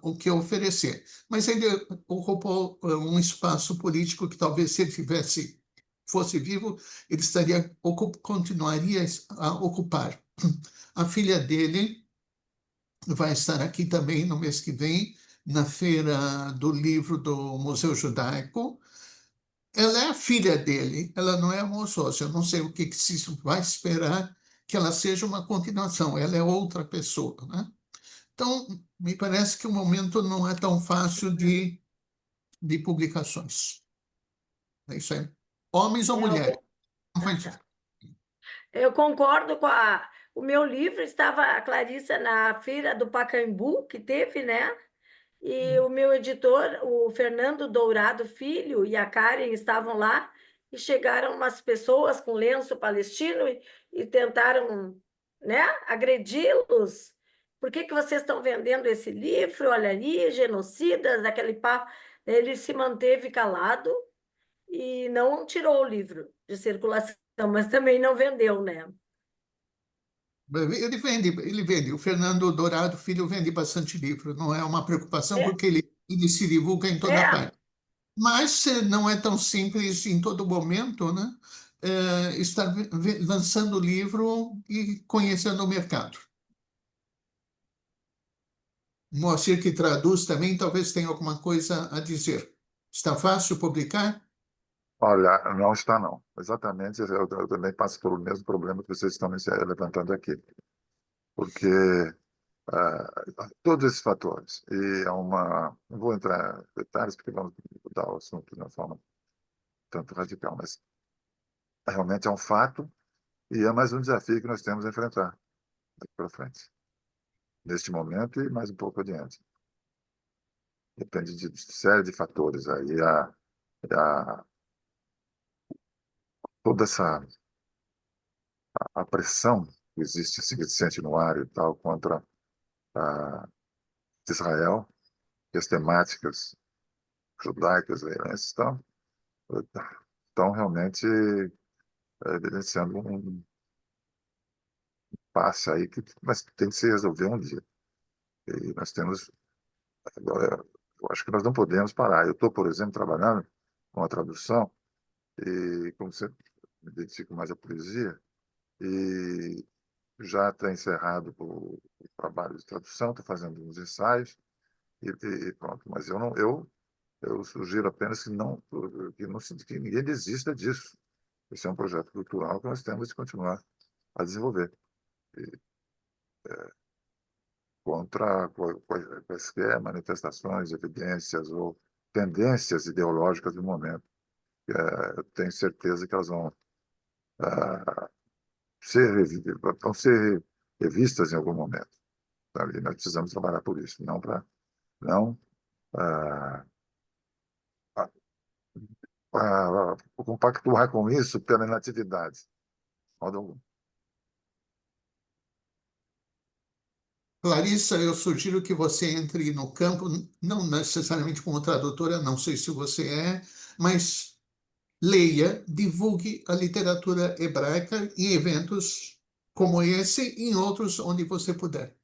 o que oferecer. Mas ele ocupou um espaço político que talvez se ele fosse vivo, ele continuaria a ocupar. A filha dele vai estar aqui também no mês que vem, na Feira do Livro do Museu Judaico. Ela é a filha dele, ela não é uma sócia. Eu não sei o que se vai esperar que ela seja uma continuação. Ela é outra pessoa, né? Então, me parece que o momento não é tão fácil de publicações. É isso aí. Homens ou mulheres? Eu concordo com o meu livro, estava a Clarissa na Feira do Pacaembu, que teve, né? E o meu editor, o Fernando Dourado Filho, e a Karen estavam lá, e chegaram umas pessoas com lenço palestino e tentaram, né, agredi-los. Por que vocês estão vendendo esse livro? Olha ali, genocidas, aquele papo. Ele se manteve calado e não tirou o livro de circulação, mas também não vendeu, né? Ele vende. O Fernando Dourado Filho vende bastante livro. Não é uma preocupação, porque ele se divulga em toda parte. Mas não é tão simples em todo momento, né? Estar lançando livro e conhecendo o mercado. Moacir, que traduz também, talvez tenha alguma coisa a dizer. Está fácil publicar? Olha, não está não. Exatamente, eu também passo pelo mesmo problema que vocês estão levantando aqui. Porque todos esses fatores, e não vou entrar em detalhes, porque vamos mudar o assunto de uma forma tanto radical, mas realmente é um fato e é mais um desafio que nós temos a enfrentar daqui para frente, neste momento e mais um pouco adiante. Depende de série de fatores. Aí toda a pressão que existe, assim, que se sente no ar e tal, contra Israel, e as temáticas judaicas estão realmente evidenciando um passe aí, mas tem que se resolver um dia. E nós temos. Agora, eu acho que nós não podemos parar. Eu estou, por exemplo, trabalhando com a tradução, e como você me dedico mais à poesia, e já está encerrado o trabalho de tradução, estou fazendo uns ensaios, e pronto. Mas eu sugiro apenas que ninguém desista disso. Esse é um projeto cultural que nós temos de continuar a desenvolver. Contra quaisquer manifestações, evidências ou tendências ideológicas do momento. Eu tenho certeza que elas vão ser revistas em algum momento. Sabe? Nós precisamos trabalhar por isso, não para compactuar com isso pela inatividade. Modo algum. Clarissa, eu sugiro que você entre no campo, não necessariamente como tradutora, não sei se você é, mas leia, divulgue a literatura hebraica em eventos como esse e em outros onde você puder.